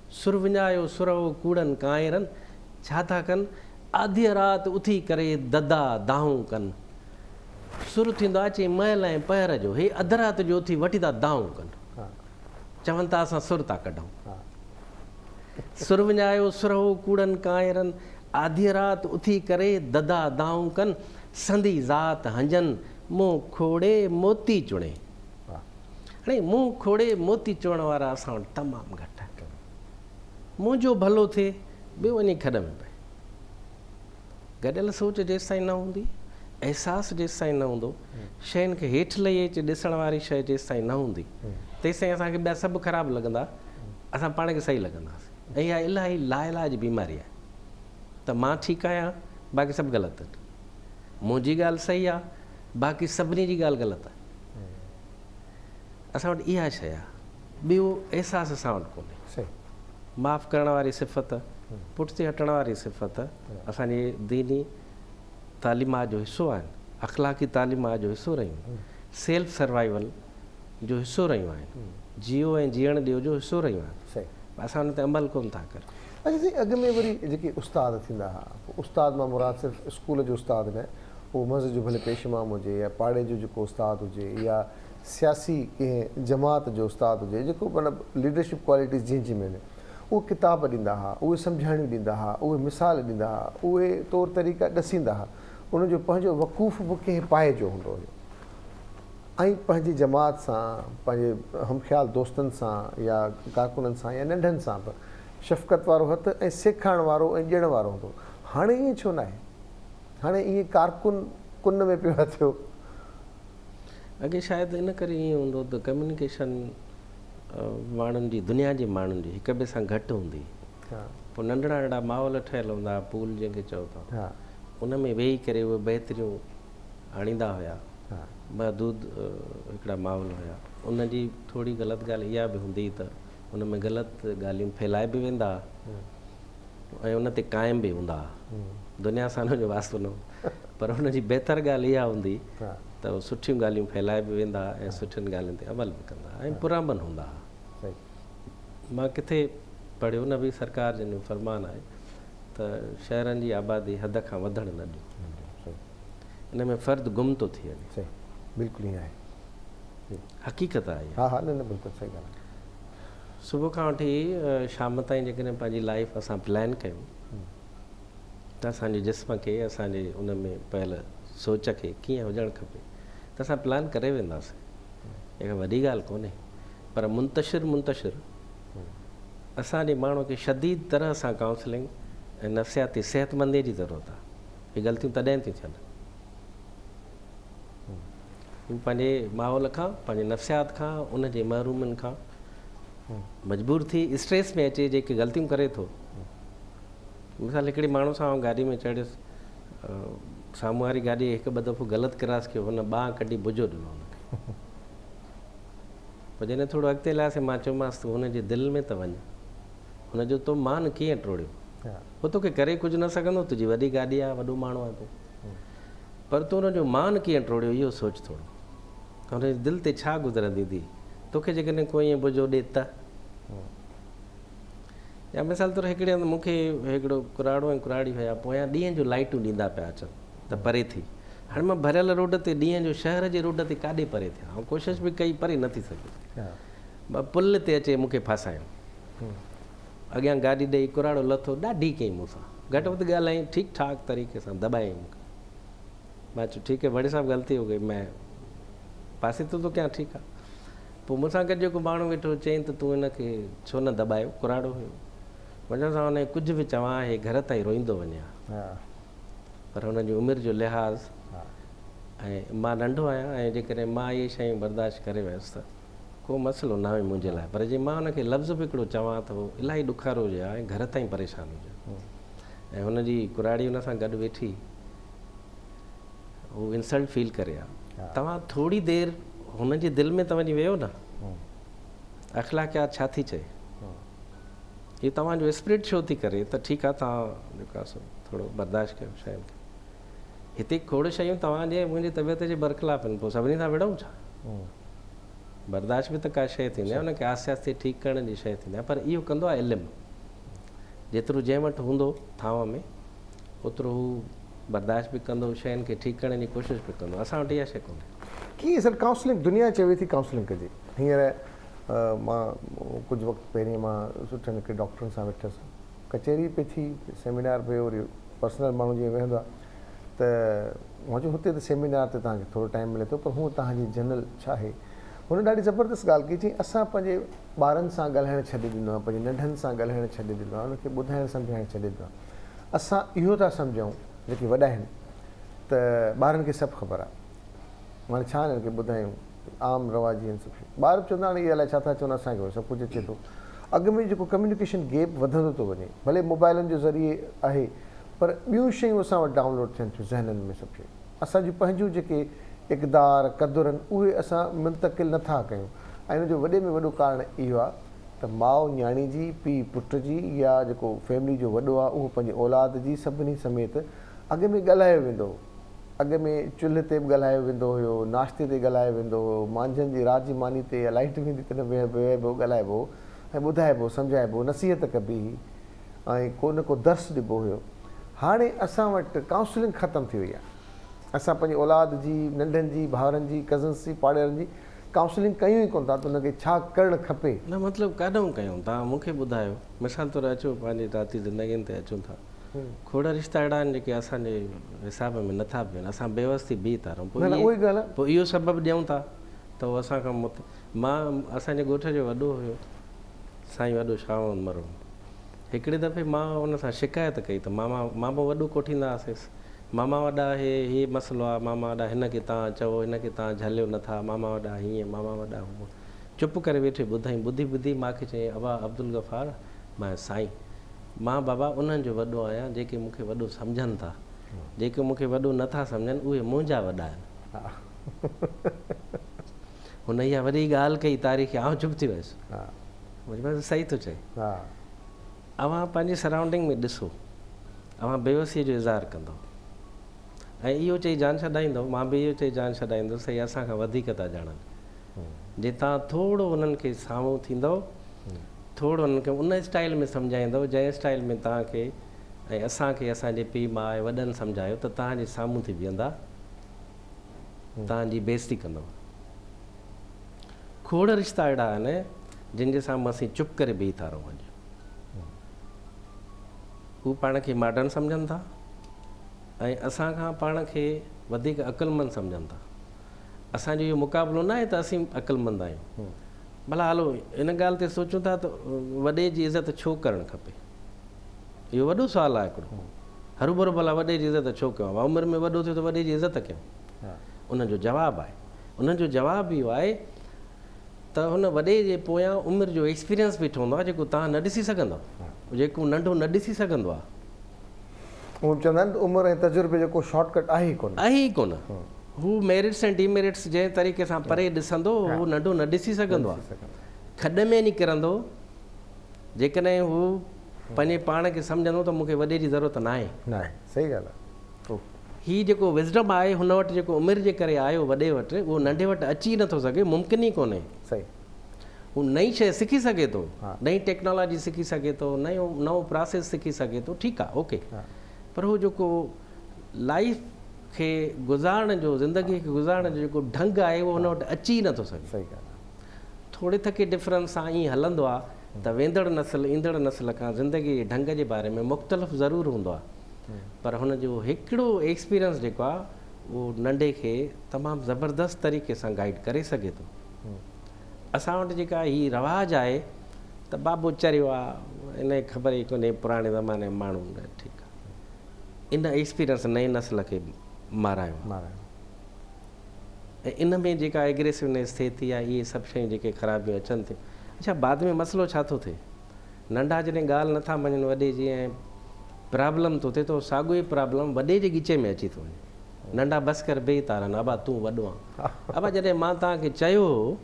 सुर विञायो सुरहो कूड़नि कांइरनि, छा था कनि, आधी राति उथी करे ददा दाहूं कनि। सुर थींदो आहे अचे महल ऐं पहर जो, हे अधु राति जो उथी वठी था दाहूं कनि, चवनि था असां सुर था कढूं। सुर विञायो सुरहो कूड़नि कांइरनि, आधी राति उथी करे ददा दाहूं कनि, संदी ज़ात हंजनि मुंहुं खोड़े मोती चुणे। हाणे मुंहुं खोड़े मोती चुणण वारा असां वटि तमामु घटि आहिनि। मुंहिंजो भलो थिए ॿियो वञी खॾ में पए। गॾियल सोच जेसि ताईं न हूंदी, अहसासु जेसि ताईं न हूंदो, शयुनि खे हेठि लही अचे ॾिसण वारी शइ जेसि ताईं न हूंदी, तेसि ताईं असांखे ॿिया सभु ख़राबु लॻंदा, असां पाण खे सही लॻंदासीं। ऐं इहा इलाही लाइलाज बीमारी आहे त मां ठीकु आहियां, बाक़ी सभु ग़लति आहिनि, मुंहिंजी ॻाल्हि सही आहे, बाक़ी सभिनी जी ॻाल्हि ग़लति आहे। असां वटि इहा शइ आहे, ॿियो अहसासु असां वटि कोन्हे। माफ़ु करण वारी सिफ़त, पुठिते हटण वारी सिफ़त असांजी दीनी तालीमात जो हिसो आहिनि, अख़लाक़ी तालीमात जो हिसो रहियूं आहिनि, सेल्फ सर्वाइवल जो हिसो रहियूं आहिनि, जियो ऐं जीअण ॾियो जो हिसो रहियूं आहिनि। असां हुन ते अमल कोन था करूं। अच्छा साईं, अॻु में वरी जेके उस्ताद थींदा हुआ, उस्ताद मां मुराद सिर्फ़ु स्कूल जो उस्ताद न, उहो मस्जिद जो भले पेशमाम हुजे या पाड़े जो जेको उस्ताद हुजे या सियासी कंहिं जमात जो उस्ताद हुजे, जेको मतिलबु लीडरशिप क्वालिटीज़ जंहिंजी में उहे किताब ॾींदा हुआ, उहे सम्झाणियूं ॾींदा हुआ, उहे मिसाल ॾींदा हुआ, उहे तौर तरीक़ा ॾसींदा हुआ, उनजो पंहिंजो वक़ूफ़ बि कंहिं पाए जो हूंदो हुयो। ऐं पंहिंजी जमात सां, पंहिंजे हमख़्याल दोस्तनि सां या कारकुननि सां या नंढनि सां बि शफ़क़त वारो हथु ऐं सेखारण वारो ऐं ॾियण वारो हूंदो। हाणे ईअं छो न आहे? हाणे ईअं कारकुन कुन में पियो थियो। अॻे शायदि इन करे ईअं हूंदो त कम्युनिकेशन माण्हुनि जी, दुनिया जे माण्हुनि जी हिक ॿिए सां घटि हूंदी। पोइ नंढड़ा नंढड़ा माहौल ठहियल हूंदा, पूल जंहिंखे चओ था, उन में वेही करे उहे बहितरियूं आणींदा हुया, महदूद हिकिड़ा माहौल हुया। उनजी थोरी ग़लति ॻाल्हि इहा बि हूंदी त उन में ग़लति ॻाल्हियूं फैलाए बि वेंदा ऐं उन ते क़ाइमु बि हूंदा। दुनिया सां हुनजो वास्तो न हो, पर हुनजी बहितर ॻाल्हि इहा हूंदी त उहे सुठियूं ॻाल्हियूं फैलाए बि वेंदा ऐं सुठियुनि ॻाल्हियुनि ते अमल बि कंदा ऐं पुरामन हूंदा। मां किथे पढ़ियो न बि, सरकार जो फरमान आहे त शहरनि जी आबादी हद खां वधणु न ॾियो, इन में फ़र्दु गुम थो थी वञे। बिल्कुलु ईअं आहे, हक़ीक़त आहे। हा हा, न न बिल्कुलु सही ॻाल्हि आहे। सुबुह खां वठी शाम ताईं जेकॾहिं पंहिंजी लाइफ असां प्लान कयूं त असांजे जिस्म खे, असांजे उन में पयल सोच खे कीअं हुजणु खपे, त असां प्लान करे वेंदासीं। इहा वॾी ॻाल्हि कोन्हे, पर मुंतशिर असांजे माण्हू खे शदीद तरह सां काउंसलिंग ऐं नफ़्सियाती सिहतमंदी जी ज़रूरत आहे। हीअ ग़लतियूं तॾहिं थियूं थियनि, हू पंहिंजे माहौल खां, पंहिंजे नफ़्सियात खां, उन जे महरूमनि खां मजबूर थी स्ट्रेस में अचे, जेके ग़लतियूं करे थो। मिसाल हिकिड़े माण्हू सां गाॾी में चढ़ियुसि, साम्हूं वारी गाॾी हिकु ॿ दफ़ो ग़लति क्रॉस कयो, हुन ॿांह कढी बुजो ॾिनो हुनखे। पोइ जॾहिं थोरो अॻिते लाहियासीं, मां चयोमांसि तूं हुनजे दिलि में त वञ, हुनजो तो मान कीअं टोड़ियो, हो तोखे करे कुझु न सघंदो, तुंहिंजी वॾी गाॾी आहे, वॾो माण्हू आहे तूं, पर तूं हुनजो मान कीअं टोड़ियो इहो सोच थोरो, त हुनजे दिलि ते छा गुज़रंदी थी, तोखे जेकॾहिं कोई ईअं बुजो ॾे त। या मिसाल तौरु हिकिड़े हंधि मूंखे हिकिड़ो कुराड़ो ऐं कुराड़ी हुया, पोयां ॾींहं जो लाइटूं ॾींदा पिया अचनि त परे थी। हाणे मां भरियल रोड ते ॾींहं जो शहर जे रोड ते काॾे परे थियां, ऐं कोशिशि बि कई, परे नथी सघे। ॿ पुल ते अचे मूंखे फासायूं, अॻियां गाॾी ॾेई कुराड़ो लथो, ॾाढी कई मूंसां, घटि वधि ॻाल्हाई, ठीकु ठाक तरीक़े सां दॿायईं मूंखे। मां चयो ठीकु है, बड़े साहब ग़लती हो गई, मैं पासे तो कयां, ठीकु आहे। पोइ मूंसां गॾु जेको माण्हू वेठो चयईं त तूं हिनखे छो न दॿायो, कुराड़ो हुयो। वञण सां हुन कुझु बि चवां, हे घर ताईं रोईंदो वञे, पर हुनजी उमिरि जो लिहाज़, ऐं मां नंढो आहियां, ऐं जेकॾहिं मां इहे शयूं बर्दाश्त करे वियुसि त को मसइलो न हुयो मुंहिंजे लाइ, पर जे मां हुनखे लफ़्ज़ बि हिकिड़ो चवां त उहो इलाही ॾुखारो हुजे, ऐं घर ताईं परेशान हुजे। ऐं हुनजी कुराड़ी हुन सां गॾु वेठी, हू इंसल्ट फील करे आहे। तव्हां थोरी देरि हुनजे दिलि में त वञी वियो न, अख़लाक़ियात छा थी चए, हीअ तव्हांजो स्पिरिट छो थी करे, त ठीकु आहे तव्हां जेको आहे थोरो बर्दाश्त कयो शयुनि खे। हिते खोड़ शयूं तव्हांजे मुंहिंजी तबियत जे बरख़िलाफ़ आहिनि, पोइ सभिनी सां विढ़ूं छा? बर्दाश्त बि त का शइ थींदी आहे, हुनखे आहिस्ते आहिस्ते ठीकु करण जी शइ थींदी आहे, पर इहो कंदो आहे इल्मु। जेतिरो जंहिं वटि हूंदो थांव में, ओतिरो हू बर्दाश्त बि कंदो, शयुनि खे ठीकु करण जी कोशिशि बि कंदो। असां वटि इहा शइ कोन्हे। कीअं सर काउंसलिंग, दुनिया चवे थी काउंसलिंग कजे। हींअर मां कुझु वक़्तु पहिरीं मां सुठनि हिकु डॉक्टरनि सां वेठुसि, कचहरी पे थी, सेमिनार पियो, वरी पर्सनल माण्हू जीअं वेहंदो आहे त मां चयो हुते त सेमिनार ते तव्हांखे थोरो टाइम मिले थो, पर हूअं तव्हांजी जनरल छा आहे। हुन ॾाढी ज़बरदस्त ॻाल्हि कई, चई असां पंहिंजे ॿारनि सां ॻाल्हाइणु छॾे ॾिनो आहे, पंहिंजे नंढनि सां ॻाल्हाइणु छॾे ॾिनो आहे, उनखे ॿुधाइणु सम्झाइणु छॾे ॾिनो आहे। असां इहो था सम्झूं जेके वॾा आहिनि त ॿारनि खे सभु ख़बर आहे, हाणे छा हिननि खे ॿुधायूं, आम रवाजी आहिनि सभु शयूं। ॿार चवंदा आहिनि इहे अलाए छा था चवनि, असांखे सभु कुझु अचे थो। अॻु में जेको कम्युनिकेशन गैप वधंदो थो वञे, भले मोबाइलनि जे ज़रिए आहे, पर ॿियूं शयूं असां वटि डाउनलोड थियनि थियूं ज़हननि में, सभु शयूं असांजूं पंहिंजूं जेके इक़दार क़दुर आहिनि उहे असां मुंतक़िल नथा कयूं। ऐं हिनजो वॾे में वॾो कारण इहो आहे त माउ न्याणी जी, पीउ पुट जी, या जेको फैमिली जो वॾो आहे उहो पंहिंजी औलाद जी सभिनी समेत अॻु में ॻाल्हायो वेंदो हो। अॻु में चुल्हि ते बि ॻाल्हायो वेंदो हुयो, नाश्ते ते ॻाल्हायो वेंदो हुयो, मंझंदि जी राति जी मानी ते या लाइट वेंदी तॾहिं वेहिबो, ॻाल्हाइबो ऐं ॿुधाइबो, सम्झाइबो, नसीहत कबी हुई, ऐं को न को दर्स ॾिबो हुयो। हाणे असां वटि काउंसलिंग ख़तमु थी वई आहे। असां पंहिंजी औलाद जी, नंढनि जी, भाउरनि जी, कज़न्स जी, पाड़ेवारनि जी काउंसलिंग कयूं ई कोन था, त हुनखे छा करणु खपे। न मतिलबु काॾूं कयूं, तव्हां मूंखे ॿुधायो। मिसाल तौरु अचो पंहिंजी ज़ाती ज़िंदगीनि ते अचूं था, खोड़ रिश्ता अहिड़ा आहिनि जेके असांजे हिसाब में नथा बीहनि, असां बेवस्ती बीह था रहूं, पोइ इहो सबबु ॾियूं था त उहो असांखां मां असांजे ॻोठ जो वॾो हुयो, साईं वॾो शाम मरो, हिकिड़े दफ़े मां हुन सां शिकायत कई त मामा वॾो कोठींदा हुआसीं, मामा वॾा हे मसइलो आहे, मामा वॾा हिनखे तव्हां चओ, हिनखे तव्हां झलियो नथा, मामा वॾा हीअं, मामा वॾा हूअं, चुप करे वेठे ॿुधाई, ॿुधी मांखे चयईं अबा अब्दुल गफ़ार, मां साईं, मां बाबा उन्हनि जो वॾो आहियां जेके मूंखे वॾो सम्झनि था, जेके मूंखे वॾो नथा सम्झनि उहे मुंहिंजा वॾा आहिनि। हुन इहा वॾी ॻाल्हि कई तारीख़, आउं चुप थी वियुसि, मुंहिंजे पास सही थो चए। अव्हां पंहिंजी सराउंडिंग में ॾिसो, अव्हां बेवसीअ जो इज़हार कंदव ऐं इहो चई जान छॾाईंदव, मां बि इहो चई जान छॾाईंदुसि, इहे असांखां वधीक था ॼाणनि। जे तव्हां थोरो उन्हनि खे साम्हूं थींदव, थोरो उन्हनि खे उन स्टाइल में सम्झाईंदव जंहिं स्टाइल में तव्हांखे ऐं असांखे असांजे पीउ माउ ऐं वॾनि सम्झायो, त तव्हांजे साम्हूं थी बीहंदा, तव्हांजी बेइज़ती कंदव। खोड़ रिश्ता अहिड़ा आहिनि जिन जे साम्हूं असीं चुप करे बीही था रहूं। अॼु हू पाण खे मॉडर्न सम्झनि था ऐं असांखां पाण खे वधीक अक़ुलमंद सम्झनि था। असांजो इहो मुक़ाबिलो न आहे त असीं अक़ुलमंद आहियूं, भला हलो इन ॻाल्हि ते सोचूं था त वॾे जी इज़त छो करणु खपे, इहो वॾो सुवालु आहे हिकिड़ो। हरू भरू भला वॾे जी इज़त छो कयूं, उमिरि में वॾो थियो त वॾे जी इज़त कयूं। उनजो जवाबु आहे, उनजो जवाबु इहो आहे त हुन वॾे जे पोयां उमिरि जो एक्सपीरियंस बीठो हूंदो आहे जेको तव्हां न ॾिसी सघंदव, जेको नंढो न ॾिसी सघंदो आहे। उहो चवंदा आहिनि उमिरि ऐं तजुर्बे जेको शॉर्टकट आहे ई कोन। आहे ई कोन। हू मेरिट्स ऐं डीमेरिट्स जंहिं तरीक़े सां परे ॾिसंदो हू नंढो न ॾिसी सघंदो आहे। खॾ में न किरंदो जेकॾहिं हू पंहिंजे पाण खे सम्झंदो त मूंखे वॾे जी ज़रूरत न आहे। सही ॻाल्हि आहे। हीउ जेको विज़डम आहे हुन वटि जेको उमिरि जे करे आयो वॾे वटि, उहो नंढे वटि अची नथो सघे, मुमकिन ई कोन्हे। सही। हू नई शइ सिखी सघे थो, नई टेक्नोलॉजी सिखी सघे थो, नओं प्रोसेस सिखी सघे थो, ठीकु आहे, ओके। पर हू जेको लाइफ खे गुज़ारण जो, ज़िंदगीअ खे गुज़ारण जो जेको ढंग आहे उहो हुन वटि अची नथो सघे। सही ॻाल्हि आहे। थोरे थके डिफरेंस सां ईअं हलंदो आहे त वेंदड़ नस्ल ईंदड़ नस्ल खां ज़िंदगी जे ढंग जे बारे में मुख़्तलिफ़ ज़रूरु हूंदो आहे, पर हुनजो हिकिड़ो एक्सपीरियंस जेको आहे उहो नंढे खे तमामु ज़बरदस्त तरीक़े सां गाइड करे सघे थो। असां वटि जेका हीअ रवाजु आहे त बाबो चरियो आहे, इन ख़बर ई कोन्हे, पुराणे ज़माने में माण्हू, ठीकु आहे, इन एक्सपीरियंस नई नस्ल खे मारायो। ऐं इन में जेका एग्रेसिवनेस थिए थी या इहे सभु शयूं जेके ख़राबियूं अचनि थियूं। अच्छा, बाद में मसइलो छा थो थिए, नंढा जॾहिं ॻाल्हि नथा मञनि, वॾे जीअं प्रॉब्लम थो थिए त साॻियो ई प्रॉब्लम वॾे जे ॻीचे में अची थो वञे। नंढा बसि कर बे तारनि, अबा तूं वॾो आहे, अबा जॾहिं मां तव्हांखे चयो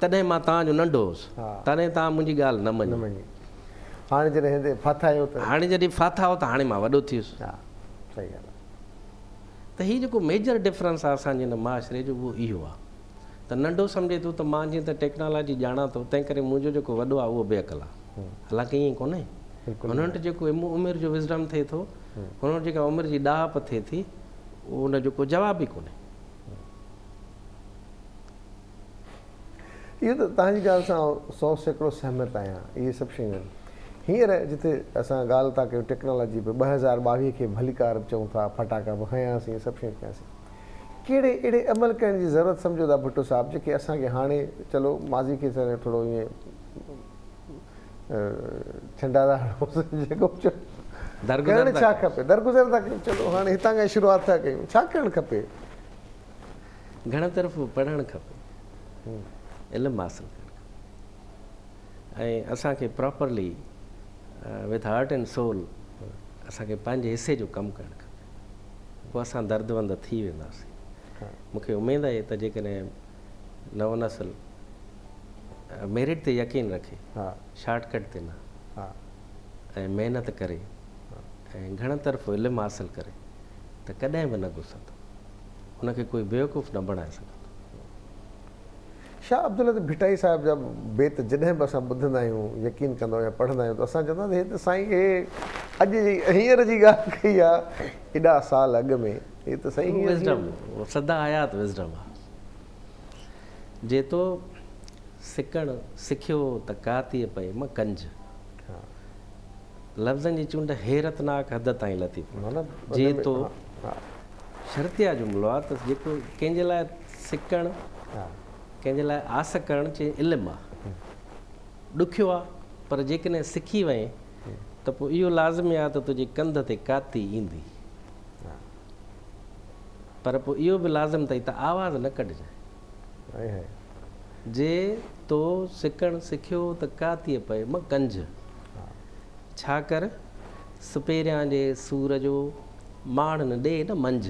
तॾहिं मां तव्हांजो नंढो हुउसि, तॾहिं तव्हां मुंहिंजी ॻाल्हि न मञी। हाणे जॾहिं फाथा आहियो त हाणे जॾहिं फाथा हो त हाणे मां वॾो थी वियुसि। सही ॻाल्हि आहे। त हीउ जेको मेजर डिफरेंस आहे असांजे हिन माशरे जो उहो इहो आहे त नंढो सम्झे थो त मां जीअं त टेक्नोलॉजी ॼाणा थो, तंहिं करे मुंहिंजो जेको वॾो आहे उहो बेअक़ल आहे। हालांकि ईअं कोन्हे, हुन वटि जेको उमिरि जो विज़डम थिए थो, हुन वटि जेका उमिरि जी ॾाहप थिए थी, उहो हुनजो को जवाबु ई कोन्हे। इहो त तव्हांजी ॻाल्हि सां 100% सहमत आहियां। इहे सभु शयूं आहिनि। हींअर जिते असां ॻाल्हि था कयूं टेक्नोलॉजी पे 2022 खे भलीकार चऊं था, फटाका बि हयांसीं, इहे सभु शयूं कयासीं, कहिड़े अहिड़े अमल करण जी ज़रूरत सम्झो था भुट्टो साहिबु जेके असांखे हाणे चलो माज़ी खे थोरो ईअं छंडादा जेको करणु छा खपे, दरगुज़र था कयूं, चलो हाणे हितां खां शुरूआति था कयूं, छा करणु खपे? घण तरफ़ पढ़णु खपे, इल्मु हासिलु करणु खपे, ऐं असांखे properly with heart and soul असांखे पंहिंजे हिसे जो कमु करणु खपे, पोइ असां दर्दवंद थी वेंदासीं। मूंखे उमेदु आहे त जेकॾहिं नव नस्ल मेरिट ते यकीन रखे, शॉर्टकट ते न, ऐं महिनत करे ऐं घण तरफ़ इल्मु हासिलु करे त कॾहिं बि न गुसंदो, हुनखे कोई बेवकूफ़ न बणाए सघंदो। शाह अब्दुल लतीफ़ भिटाई साहिब जा बेत जॾहिं बि असां ॿुधंदा आहियूं, यकीन कंदा आहियूं या पढ़ंदा आहियूं त असां चवंदा आहियूं हे त साईं हे अॼु जी हींअर जी ॻाल्हि कई आहे, एॾा साल अॻु में, हे त साईं विज़डम, सदा हयात विज़डम आहे। जेतो सिखणु सिखियो त कातीअ पए मां कंज, लफ़्ज़नि जी चूंड हैरतनाक हद ताईं लतीफ़। जेतो शर्तिया जुमिलो आहे त जेको कंहिंजे लाइ सिखणु, कंहिंजे लाइ आस करणु चए इल्मु आहे, ॾुखियो आहे, पर जेकॾहिं सिखी वञे त पोइ इहो लाज़िमी आहे त तुंहिंजे कंध ते काती ईंदी, पर पोइ इहो बि लाज़िम अथई त आवाज़ु न कढिजांइ। जे तो सिखणु सिखियो त कातीअ पए मां कंज, छा कर सुपेरियां जे सूर जो माण न ॾे न मंझ,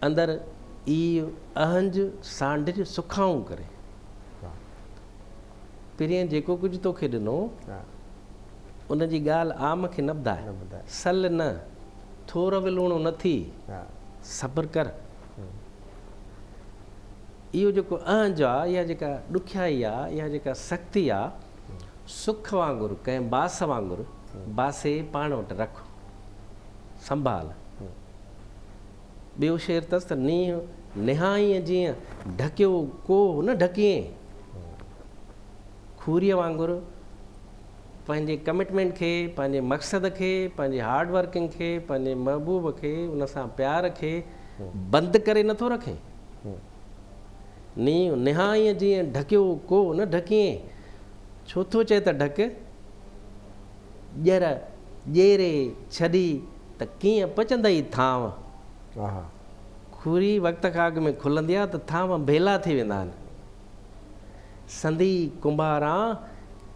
अंदरि ई अहंज सांढ सुखाऊं करे। पहिरीं जेको कुझु तोखे ॾिनो उनजी ॻाल्हि आम खे न ॿुधाए, सल न, थोरो बि लूणो न थी, सब्र कर। इहो जेको अहंज आहे, इहा जेका ॾुखियाई आहे, इहा जेका सख़्ती आहे, सुख वांगुरु कंहिं बास वांगुरु बासे पाण वटि रख, संभाल। ॿियो शेर अथसि त नींहुं निहाईअ जीअं ढकियो को न ढकियईं, खूरीअ वांगुरु पंहिंजे कमिटमेंट खे, पंहिंजे मक़सद खे, पंहिंजे हार्ड वर्किंग खे, पंहिंजे महबूब खे, उन सां प्यार खे बंदि करे नथो रखे। नींहुं निहाईअ जीअं ढकियो को न ढकियईं, छो थो चए त ढक, ॼर ॼेरे छॾी त कीअं पचंदई थांव। हा हा खुरी वक़्त खां अॻु में खुलंदी आहे त थांव भेला थी वेंदा आहिनि। संधी कुंभारां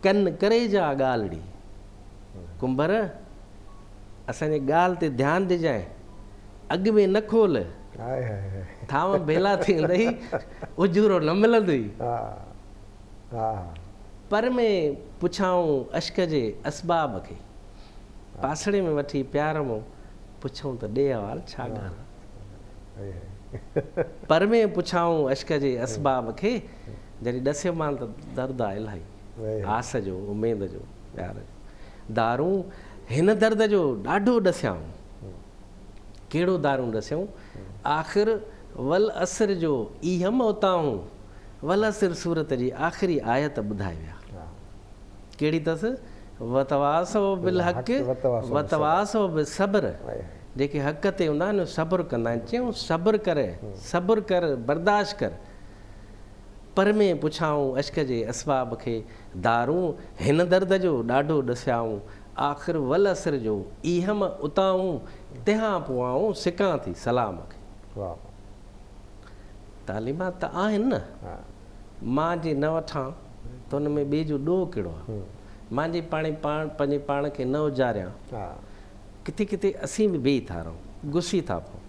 कन करे जा ॻाल्हिड़ी। कुंभर असांजे ॻाल्हि ते ध्यानु ॾिजांइ, अॻु में न खोल, हाय हाय हाय थांव भेला थी वेंदई, उजूरो न मिलंदई। हा हा पर में पुछाऊं अश्क जे असबाब खे, पासड़े में वठी प्यार में पुछूं त ॾे हवाल छा ॻाल्हि। पर में पुछाऊं अश्क जे असबाब खे, जॾहिं ॾसियो मान त दर्द आहे इलाही, आस जो, उमेद जो, प्यार जो। दारूं हिन दर्द जो ॾाढो ॾसियाऊं। कहिड़ो दारूं ॾसियऊं? आख़िर वल असर जो इहम उताऊं, वल असर सूरत जी आख़िरी आयत ॿुधाए विया। कहिड़ी अथसि? वतवासो बिल हक़ वतवासो बि सब्र। जेके हक़ ते हूंदा आहिनि सब्र कंदा आहिनि। चयूं सब्र कर, बर्दाश्त कर। पर में पुछाऊं अश्क जे असबाब खे, दारूं हिन दर्द जो ॾाढो ॾसियाऊं। आख़िर वल असर जो इहम उताऊं, तंहिंखां पोइ आऊं सिकां थी सलाम खे। तालीमात त आहिनि न, मां जे न वठां त हुन में ॿिए जो ॾोह कहिड़ो आहे। मुंहिंजे पंहिंजे पाण खे न उजारियां, किथे किथे असीं बि ॿेई था रहूं, गुसी था पऊं।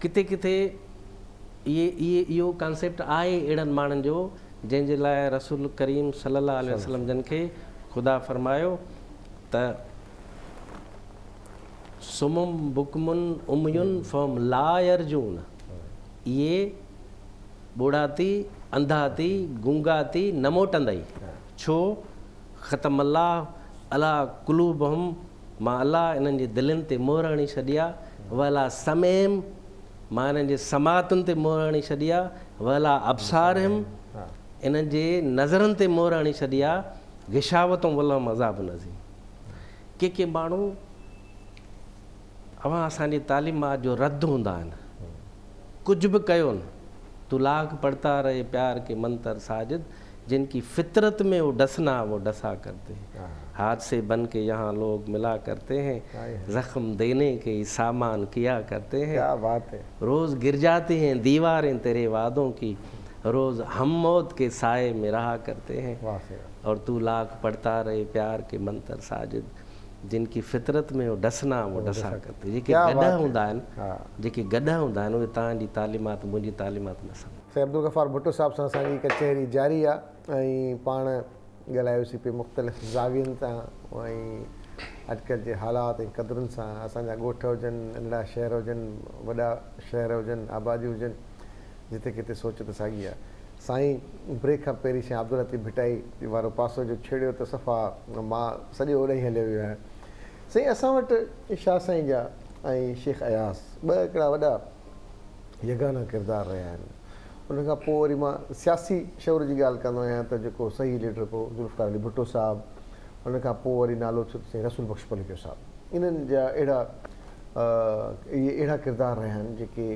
किथे किथे इहो कॉन्सेप्ट आहे अहिड़नि माण्हुनि जो जंहिंजे लाइ रसूल करीम सल्लल्लाहु अलैहि वसल्लम जन खे ख़ुदा फरमायो त सुमुम बुकमुन उमयुन फम ला यरजून। इहे ॿुड़ा थी, अंधा थी, गूंगा थी, न मोटंदई। छो? ख़तम अला कुलूबहुम, मां अलाह इन्हनि जे दिलनि ते मोहर हणी छॾी आहे। वला समेम, मां इन्हनि जे समातुनि ते मोहर हणी छॾी आहे। वला अबसारहिम, इन्हनि जे नज़रनि ते मोहर हणी छॾी आहे। गिशावतूं वलम अज़ाब नज़ीम। के माण्हू अवां असांजी तालीमात जो रद्द हूंदा आहिनि, कुझु बि कयो न, तू लाख पढ़ता रहे प्यार के मंतर साजिद, जिनकी फितरत में वो डसना वो डसा करते हैं। हाथ से बन के यहाँ लोग मिला करते हैं, जख्म देने के सामान किया करते हैं। क्या बात है। रोज़ गिर जाती हैं दीवारें तेरे वादों की, रोज़ हम मौत के साए में रहा करते हैं। और तू लाख पढ़ता रहे प्यार के मंतर साजिद, जिनकी फितरत में वो डसना वो डसा करते। जेके गॾ हूंदा आहिनि, जेके गॾ हूंदा आहिनि, उहे तव्हांजी तालीमात मुंहिंजी तालीमात न सम्झनि। सर अब्दुल गफ़ार भुट्टो साहिब सां असांजी कचहरी जारी आहे ऐं पाण ॻाल्हायोसीं पिए मुख़्तलिफ़ ज़ावियुनि तां ऐं अॼुकल्ह जे हालात ऐं क़दरुनि सां। असांजा ॻोठ हुजनि, नंढड़ा शहर हुजनि, वॾा शहर हुजनि, आबादी हुजनि, जिते किथे सोच त साॻी आहे। साईं ब्रेक खां पहिरीं शाह अब्दुल लतीफ़ भिटाई वारो पासो जो छेड़ियो त सफ़ा मां सॼो ओॾे ई हलियो वियो आहियां। साईं असां वटि शाह साईं जा ऐं शेख अयास ॿ हिकिड़ा वॾा यगाना किरदार रहिया आहिनि। उनखां पोइ वरी मां सियासी शौर जी ॻाल्हि कंदो आहियां त जेको सही लीडर पोइ ज़ुल्फ़िकार अली भुट्टो साहिबु, उनखां पोइ वरी नालो थियो साईं रसूल बख़्श पलकियो साहिबु। इन्हनि जा इहे अहिड़ा किरदार रहिया आहिनि जेके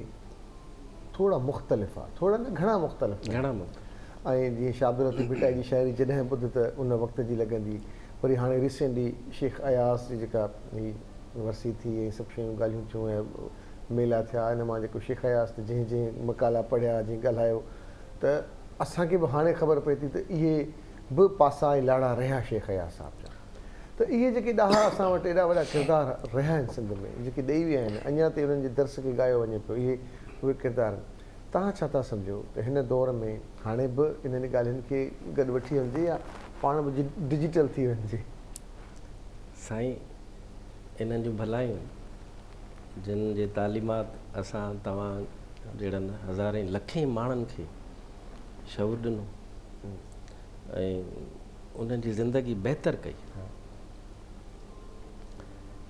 थोरा मुख़्तलिफ़ आहे, थोरा न घणा मुख़्तलिफ़ ऐं जीअं शाह अब्दुल लतीफ़ भिटाई जी शाइरी जॾहिं ॿुध त उन वक़्त जी लॻंदी। वरी हाणे रिसेंटली शेख अयास जी जेका ही वरसी थी ऐं सभु शयूं ॻाल्हियूं थियूं ऐं मेला थिया, इन मां जेको शेख अयास ते जंहिं मकाला पढ़िया, जंहिं ॻाल्हायो, त असांखे बि हाणे ख़बर पए थी त इहे बि पासा ऐं लाड़ा रहिया शेख अयास साहिब जा। त इहे जेके ॾाढा असां वटि एॾा वॾा किरदार रहिया आहिनि सिंध में, जेके ॾेई विया आहिनि, अञा ताईं उन्हनि जे दर्स खे ॻायो वञे पियो, इहे उहे किरदार। तव्हां छा था सम्झो त हिन दौर में हाणे बि इन्हनि ॻाल्हियुनि खे गॾु वठी वञिजे या पाण बि डिजिटल थी वञिजे? साईं इन्हनि जूं भलायूं, जिन जे तालीमात असां तव्हां जहिड़नि हज़ारे लखे माण्हुनि खे शऊर ॾिनो ऐं उन्हनि जी ज़िंदगी बहितर कई।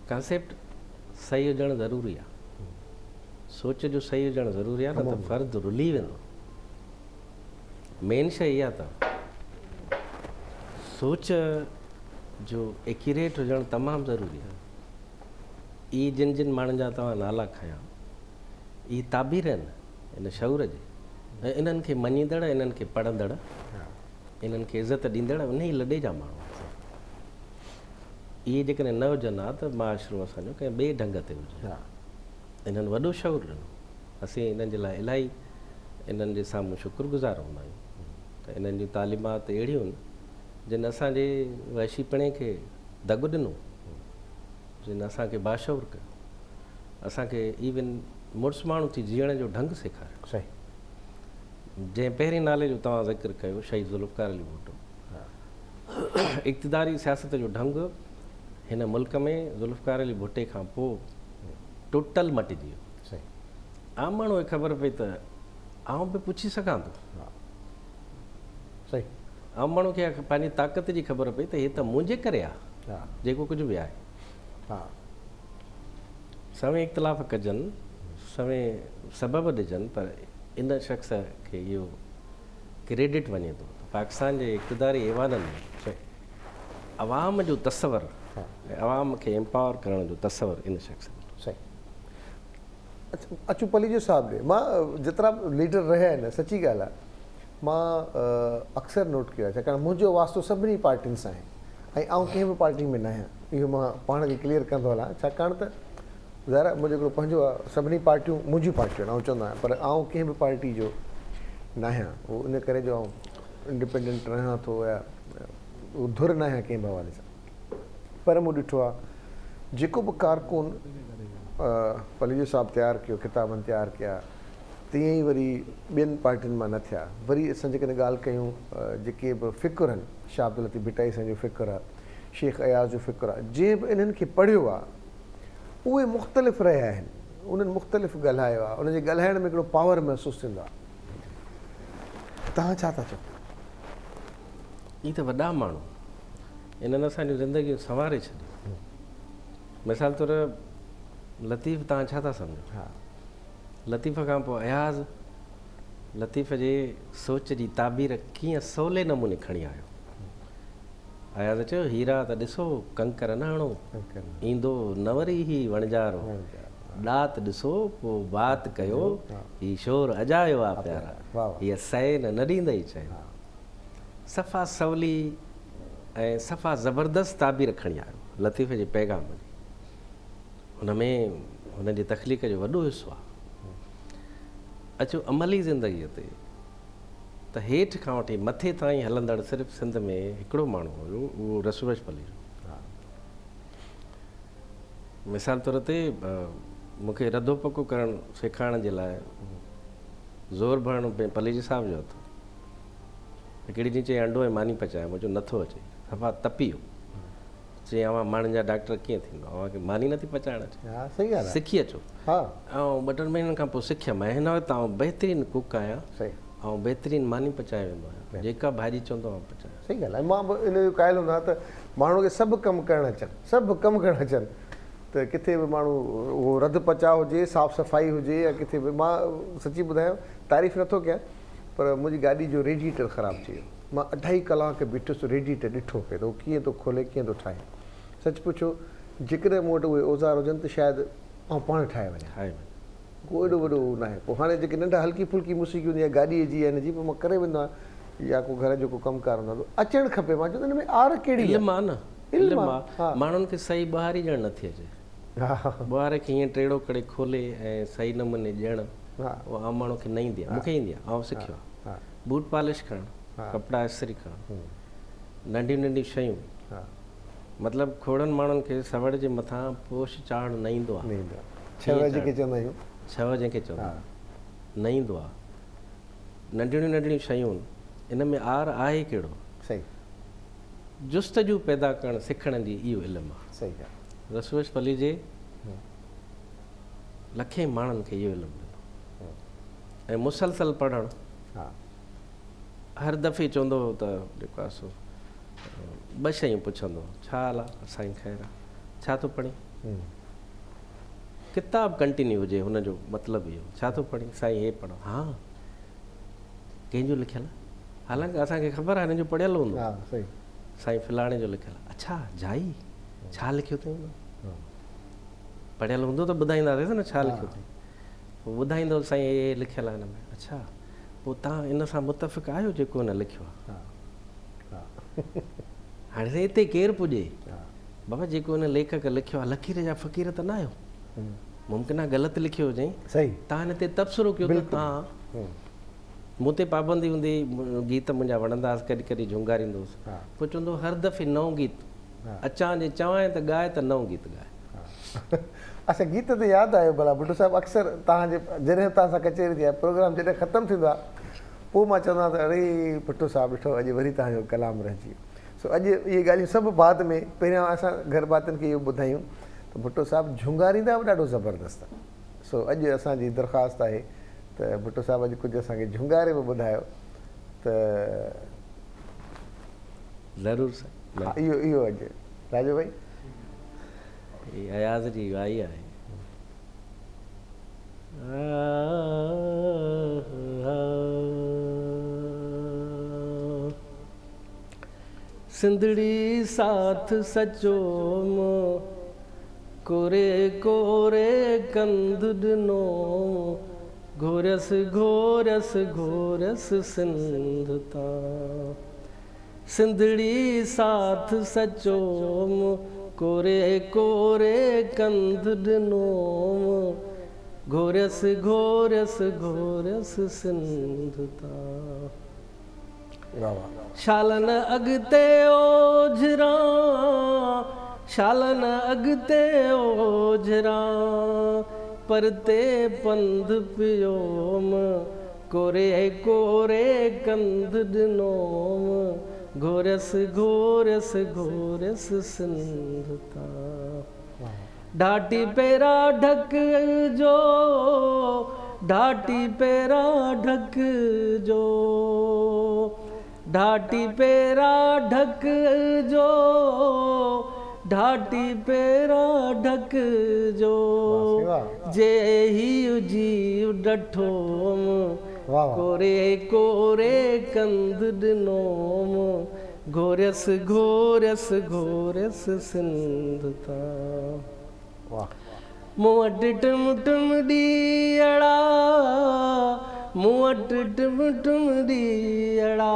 कॉन्सेप्ट सही हुजणु ज़रूरी आहे, सोच जो सही हुजणु ज़रूरी आहे, न त फ़र्दु रुली वेंदो। मेन शइ इहा अथव, सोच जो एक्यूरेट हुजणु तमामु ज़रूरी आहे। इहे जिन जिन माण्हुनि जा तव्हां नाला खयां, इहे ताबीर आहिनि इन शऊर जे, ऐं इन्हनि खे मञींदड़, इन्हनि खे पढ़ंदड़, इन्हनि खे इज़त ॾींदड़ उन ई लॾे जा माण्हू। इहे जेकॾहिं न हुजनि हा त माशरो असांजो कंहिं ॿिए ढंग ते हुजे। हा इन्हनि वॾो शौक़ु ॾिनो, असीं इन्हनि जे लाइ इलाही इन्हनि जे साम्हूं शुक्रगुज़ार हूंदा आहियूं त इन्हनि जूं तालीमात अहिड़ियूं आहिनि जिन असांजे वैशीपणे खे दॻु ॾिनो, जिन असांखे बाशौर कयो, असांखे इवन मुड़ुसु माण्हू थी जीअण जो ढंग सेखारियो। सही। जंहिं पहिरें नाले जो तव्हां ज़िक्र कयो शहीद ज़ुल्फ़िकार अली भुट्टो, इक़्तिदारी सियासत जो ढंग हिन मुल्क में ज़ुल्फ़िकार अली भुट्टे खां पोइ टोटल मटिजी वियो। सही। आम माण्हू खे ख़बर पई त आउं बि पुछी सघां थो, हा सही। आम माण्हू खे पंहिंजी ताक़त जी ख़बर पई त हे त मुंहिंजे करे आहे हा जेको कुझु बि आहे। हा सवें इख़्तिलाफ़ कजनि, सवें सबब ॾिजनि, पर इन शख़्स खे इहो क्रेडिट वञे थो पाकिस्तान जे इक़्तिदारी ऐवाननि में सही। अवाम जो तसवर हा ऐं अवाम खे एम्पावर करण जो तसवर इन शख़्स में। सही। अच्छा अचूं पलीजो साहब ॾे, मां जेतिरा लीडर रहिया आहिनि, सची ॻाल्हि आहे, मां अक्सर नोट कयो आहे, छाकाणि मुंहिंजो वास्तो सभिनी पार्टियुनि सां आहे ऐं आउं कंहिं बि पार्टी में न आहियां, इहो मां पाण खे क्लियर कंदो हलां, छाकाणि त ज़ाहिर मुंहिंजो हिकिड़ो पंहिंजो आहे, सभिनी पार्टियूं मुंहिंजी पार्टियूं आहिनि, आउं चवंदो आहियां, पर आउं कंहिं बि पार्टी जो न आहियां, उहो इन करे जो आउं इंडिपेंडेंट रहां थो या उहो धुर न आहियां कंहिं बि हवाले सां। पर मूं ॾिठो आहे जेको बि कारकुन पलीजो साहब तयारु कयो, किताबनि तयारु कया, तीअं ई वरी ॿियनि पार्टियुनि मां न थिया। वरी असां जेकॾहिं ॻाल्हि कयूं जेके बि फ़िक्र आहिनि, शाह अब्दुल लतीफ़ भिटाई साईं जो फ़िक्र आहे, शेख अयाज़ जो फ़िक्र आहे, जंहिं बि इन्हनि खे पढ़ियो आहे उहे मुख़्तलिफ़ रहिया आहिनि, उन्हनि मुख़्तलिफ़ ॻाल्हायो आहे, उनजे ॻाल्हाइण में हिकिड़ो पावर महसूसु थींदो आहे। तव्हां छा था चओ? ही त वॾा माण्हू इन्हनि असांजी ज़िंदगी संवारे छॾी। मिसाल तौर लतीफ़ तव्हां छा था सम्झो? हा लतीफ़ खां पोइ अयाज़ लतीफ़ जे सोच जी ताबीर कीअं सवले नमूने खणी आयो। अयाज़ चयो हीरा त ॾिसो कंकर न हणो, ईंदो न वरी ही वणजारो, ॾात ॾिसो पोइ बात कयो, ही शोर अजायो आहे प्यारा, हीअ सै न ॾींदई चयो। सफ़ा सवली ऐं सफ़ा ज़बरदस्त ताबीर खणी आयो लतीफ़ जे पैगाम जी। हुन में हुनजी तख़लीक़ जो वॾो हिसो आहे। अचो अमली ज़िंदगीअ ते त हेठि खां वठी मथे ताईं हलंदड़ सिर्फ़ु सिंध में हिकिड़ो माण्हू हुयो, उहो रसूल पली जो। मिसाल तौर ते मूंखे रधो पको करणु सेखारण जे लाइ ज़ोर भरणु पलीजी साहिब जो हथो। हिकिड़ी ॾींहुं चई अंडो ऐं मानी पचाए, मुंहिंजो नथो अचे, सफ़ा तपी वियो। चई अवां माण्हुनि जा डॉक्टर कीअं थींदो, अव्हांखे मानी नथी पचाइण अचे, हा सही ॻाल्हि आहे। सिखी अचो। हा ऐं 2-3 महीननि खां पोइ सिखियमि, हिन वक़्तु आउं बहितरीनु कुक आहियां सही। ऐं बहितरीनु मानी पचाए वेंदो आहियां, जेका भाॼी चवंदो आहियां पचाए। सही ॻाल्हि आहे। मां बि इन जो क़ाइल हूंदो आहियां त माण्हू खे सभु कमु करणु अचनि, सभु कमु करणु अचनि, त किथे बि माण्हू उहो रधु पचाउ हुजे, साफ़ु सफ़ाई हुजे या किथे बि। मां सची ॿुधायां, तारीफ़ नथो कयां, पर मुंहिंजी गाॾी जो रेडिएटर ख़राबु थी वियो। मां 2.5 कलाक बीठुसि, रेडिएटर ॾिठो पिए त उहो कीअं थो खोले, कीअं थो ठाहे। सच पुछो, जेकॾहिं मूं वटि उहे औज़ार हुजनि त शायदि आउं पाण ठाहे वञा, को एॾो वॾो न आहे। पोइ हाणे जेके नंढा हल्की फुल्की मूसीक़ी हूंदी आहे गाॾीअ जी या हिन जी, पोइ मां करे वेंदो आहियां, या को घर जो को कमकार हूंदो आहे अचणु खपे। मां चवंदो हिन में आर कहिड़ी इल्मु आहे न, इल्मु आहे। हा माण्हुनि खे सही ॿुहारी ॼण नथी अचे, हा ॿुहारे खे हीअं टेड़ो करे खोले ऐं सही नमूने ॾियणु, हा उहो आम माण्हू खे न ईंदी आहे। मूंखे ईंदी आहे, आउं सिखियो आहे। हा बूट पॉलिश करणु, कपिड़ा इस्त्री करणु, नंढियूं नंढियूं शयूं, हा मतिलबु खोड़नि माण्हुनि खे सवड़ जे मथां पोश चाढ़णु न ईंदो आहे। 6 जेके चवंदा आहियूं, 6 जंहिंखे चवंदा न ईंदो आहे। नंढिड़ियूं नंढिड़ियूं शयूं, इन में आर आहे कहिड़ो? सही। जुस्तजू पैदा करणु सिखण जी इहो इल्मु आहे। सही ॻाल्हि। रसूल पली जे लखे माण्हुनि खे इहो इल्मु ॾिनो ऐं मुसलसल पढ़णु। हा हर दफ़े चवंदो हो त जेको आहे सो 2 शयूं पुछंदो, छा हाल आहे साईं, ख़ैरु आहे, छा थो पढ़ी, किताब कंटिन्यू हुजे, हुनजो मतिलबु इहो, छा थो पढ़ी साईं, हे पढ़ो, हा कंहिंजो लिखियलु, हालांकि असांखे ख़बर आहे हिन जो पढ़ियलु हूंदो, हा सही। साईं फलाणे जो लिखियलु, अच्छा जाई छा लिखियो अथई, पढ़ियलु हूंदो त ॿुधाईंदासीं न छा लिखियो अथई, पोइ ॿुधाईंदो साईं हे लिखियलु आहे हिन में। अच्छा, पोइ तव्हां इन सां मुतफ़िक़ आहियो जेको हिन लिखियो आहे? हाणे हिते केरु पुॼे, बाबा जेको हिन लेखक लिखियो आहे लकीर जा फ़क़ीर त न आहियो, मुमकिन आहे ग़लति लिखियो हुजे, सही तव्हां हिन ते तबसरो कयो त तव्हां मूं ते पाबंदी हूंदी, गीत मुंहिंजा वणंदा हुअसि, कॾहिं कॾहिं झुंगारींदो हुउसि, पोइ चवंदो हर दफ़े नओं गीत अचां जे चवां त ॻाए त नओं गीत ॻाए। अच्छा गीत ते यादि आयो भला भुट्टो साहिबु अक्सर तव्हांजे जॾहिं तव्हां सां कचहरी थी आहे प्रोग्राम जॾहिं ख़तमु थींदो आहे पोइ मां चवंदो आहियां त अड़े भुट्टो साहिबु ॾिठो अॼु वरी तव्हांजो कलाम रहिजी वियो। सो अॼु इहे ॻाल्हियूं सभु बाद में पहिरियां असां घर भातियुनि खे इहो ॿुधायूं त भुट्टो साहिबु झुंगारींदा बि ॾाढो ज़बरदस्तु आहे। सो अॼु असांजी दरख़्वास्त आहे त भुट्टो साहिबु अॼु कुझु असांखे झुंगारे बि ॿुधायो त ज़रूरु साईं। हा इहो अॼु राजू भाई अयाज़ जी आई आहे। सिंधड़ी साथ सचो मो कोरे कोरे कंद ॾिनो घोरस घोरस घोरस सिंध तां। सिंधड़ी साथ सचो मो कोरे कोरे कंद ॾिनो घोरस घोरस घोरस सिंध तां। शालन अॻिते ओझरा शालन अॻिते ओझरा परते पंध पियो कोरे कोरे कंद ॾिनो घोरस घोरस घोरस सिंध तां। ढाटी पेरा ढक जो ढाटी पेरा ढक जो ढाटी पेरा ढक जो ढाटी पेरा ढक जो जे ही जीव डठो कोरे कोरे कंद ॾिनो घोरस घोरस घोरस सिंध तां। मूं वटि टिम टिम ॾीअड़ा मूं वटि टिम टिम ॾीअड़ा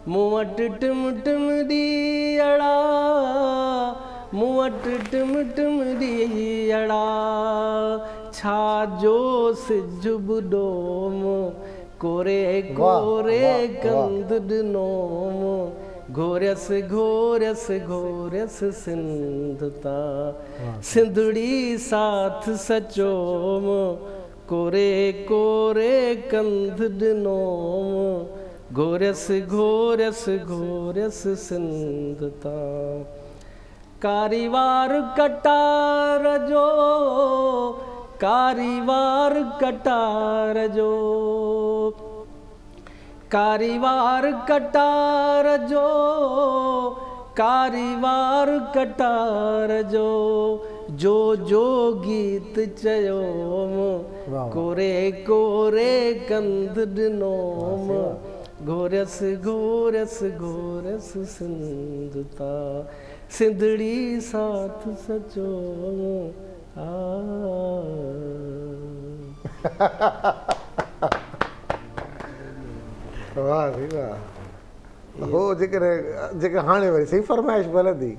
मूं वटि टिम टिम ॾीअड़ा मूं वटि टिम टिम ॾीअड़ा छा जो सिज ॿुॾो कोरे कोरे कंद ॾिनो घोरस घोरस घोरस सिंध तां। सिंधड़ी साथ सचो कोरे कोरे कंद ॾिनो घोरस घोरस घोरस सिंध तां। कारीवार कटार जो कारीवार कटार जो कारीवार कटार जो कारीवार कटार जो गीत चयो कोरे कोरे कंद ॾिनो घोरस घोरस घोरस सिंध तां। सिंधड़ी साथ सचो वाह जी वाह। हो जेके हाणे वरी सही फरमाइश हलंदी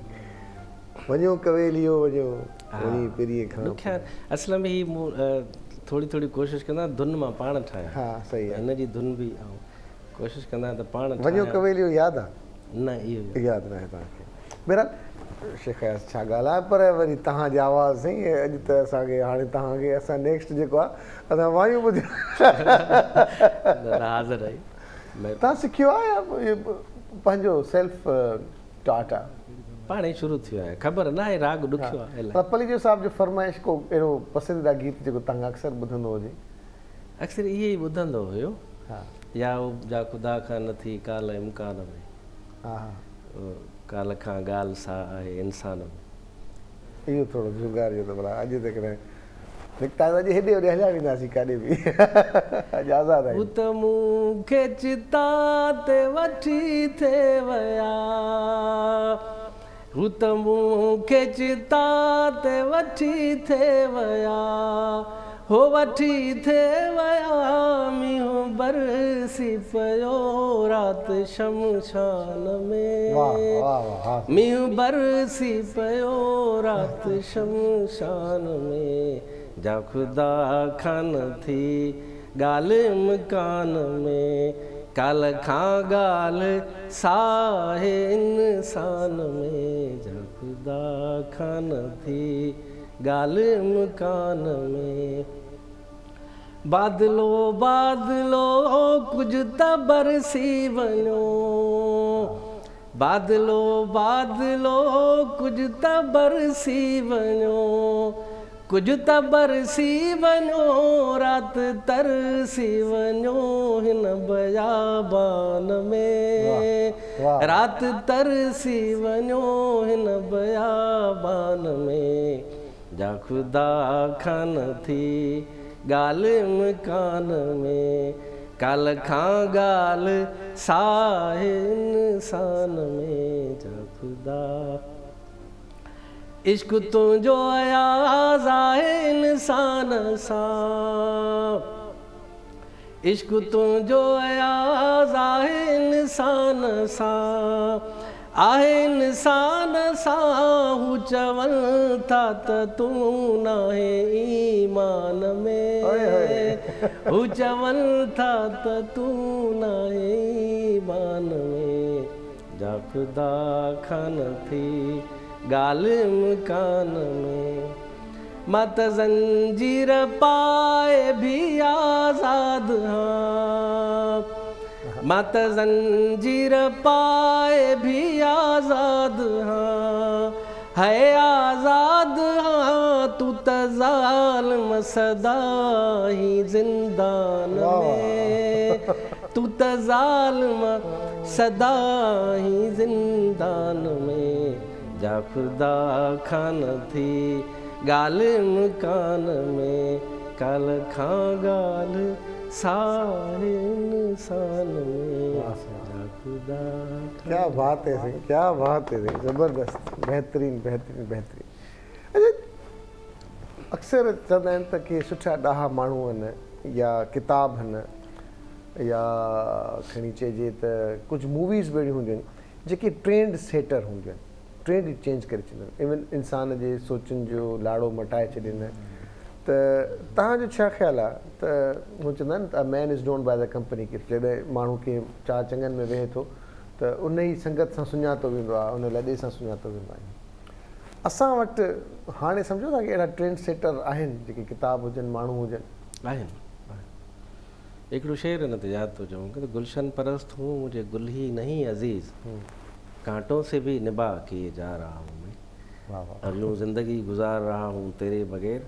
वञो कवेलियो वञो वञी पहिरीं खां ख़ैर असल में ही थोरी थोरी कोशिशि कंदा धुन मां पाण ठाहियां। हा सही आहे हिन जी धुन बि कोशिशि कंदा त पाण वञो कवेलियो यादि आहे न इहो यादि न आहे तव्हांखे। बहरहाल शेख छा ॻाल्हि आहे पर वरी तव्हांजी आवाज़ साईं अॼु त असांखे हाणे तव्हांखे असां नेक्स्ट जेको आहे असां वायूं ॿुधियूं हाज़िर आई। तव्हां सिखियो आहे या पंहिंजो सेल्फ टाट आहे पाण ई शुरू थियो आहे ख़बर न आहे राग ॾुखियो आहे इलाही। पलीजो साहिब जो फरमाइश को अहिड़ो पसंदीदा गीत जेको तव्हां अक्सर ॿुधंदो हुजे? अक्सर इहे ई ॿुधंदो हुयो। हा या जा ख़ुदा खां न थी काल इम्कान में हा हा काल खां ॻाल्हि सा आहे इंसान में। इहो थोरो जुगारियो त भला अॼु तक निकिता अॼु हेॾे होॾे हलिया वेंदासीं काॾे बि अॼु आज़ादु आहे। त मूंखे चिता ते वठी थे विया हू त मूंखे चिता ते वठी थे विया हो वठी थे वया मींहुं बरसी पियो राति शमशान में वाह वाह वाह मींहुं बरसी पियो राति शमशान में जा खुदा खान थी ॻाल्हि मकान में काल खां ॻाल्हि साहे इंसान में जा खुदा खान थी ॻाल्हि मकान में बादलो बादलो कुझु त बरसी वञो बादलो बादलो कुझु त बरसी वञो कुझु त बरसी वञो राति तरसी वञो हिन बयाबान में राति तरसी वञो हिन बयाबान में जा खुदा खान थी ॻाल्हि मकान में काल खां ॻाल्हि साहे इंसान में जा खुदा इश्क तुंहिंजो अयाज़ आहे इंसान सां इश्क तुंहिंजो अयाज़ आहे इंसान सां आहे इंसान सां हू चवनि था त तूं नाहे ईमान में हू चवनि था त तूं नाहे ईमान में जा खुदा खान थी ॻाल्हि मकान में मां त ज़ंजीर पाए बि आज़ाद हाँ मां त ज़ंजीर पाए बि आज़ाद हाँ है आज़ाद हाँ तू त ज़ालिम सदा ही ज़िंदान में तू त ज़ालिम सदा ही ज़िंदान में जा खुदा खान थी ॻाल्हि मकान में काल खां ॻाल्हि सारे इंसान में जा खुदा क्या बात है सही क्या बात है सही ज़बरदस्त बेहतरीन बेहतरीन बेहतरीन अच्छा अक्सर चवंदा आहिनि त की सुठा ॾाढा माण्हू आहिनि या किताब आहिनि या खणी चइजे त कुझु मूवीज़ बि अहिड़ियूं हूंदियूं आहिनि जेके ट्रेंड सेटर हूंदियूं आहिनि ट्रेंड चेंज करे छॾींदा आहिनि इवन इंसान जे सोचनि जो लाड़ो मटाए छॾींदा आहिनि त तव्हांजो छा ख़्यालु आहे त हू चवंदा आहिनि त man is known by the company की जॾहिं माण्हू खे चार चङनि में वेहे थो त उन ई संगत सां सुञातो वेंदो आहे उन लॾे सां सुञातो वेंदो आहे असां वटि हाणे सम्झो था की अहिड़ा ट्रेंड सेटर आहिनि जेके किताब हुजनि माण्हू हुजनि आहिनि हिकिड़ो शेर हिन ते यादि थो चऊं कि गुलशन परस्त हूँ मुझे गुल ही नहीं अज़ीज़ कांटों से भी निभा किए जा रहा हूँ मैं वाह वाह और यूँ ज़िंदगी गुजार रहा हूँ तेरे बगैर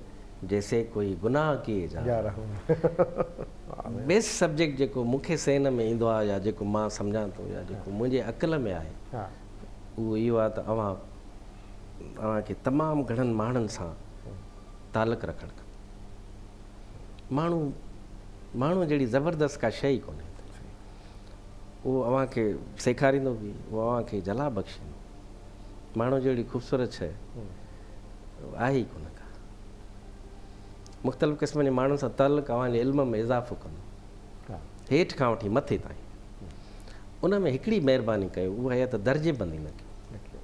जैसे कोई गुनाह किए जा रहा हूँ बेस्ट सब्जेक्ट जेको मूंखे सेन में ईंदो आहे या जेको मां सम्झां थो या जेको मुंहिंजे अक़ल में आहे उहो इहो आहे त अव्हांखे तमामु घणनि माण्हुनि सां तालुक़ु रखणु खपे माण्हू जहिड़ी ज़बरदस्त का शइ कोन्हे उहो अव्हांखे सेखारींदो बि उहो अव्हांखे जला बख़्शींदो माण्हू जहिड़ी ख़ूबसूरत शइ आहे ई कोन का मुख़्तलिफ़ क़िस्मनि जे माण्हुनि सां तालुक़ु अव्हांजे इल्म में इज़ाफ़ो कंदो हेठि खां वठी मथे ताईं उन में हिकिड़ी महिरबानी कयो उहा आहे त दर्जेबंदी न कयो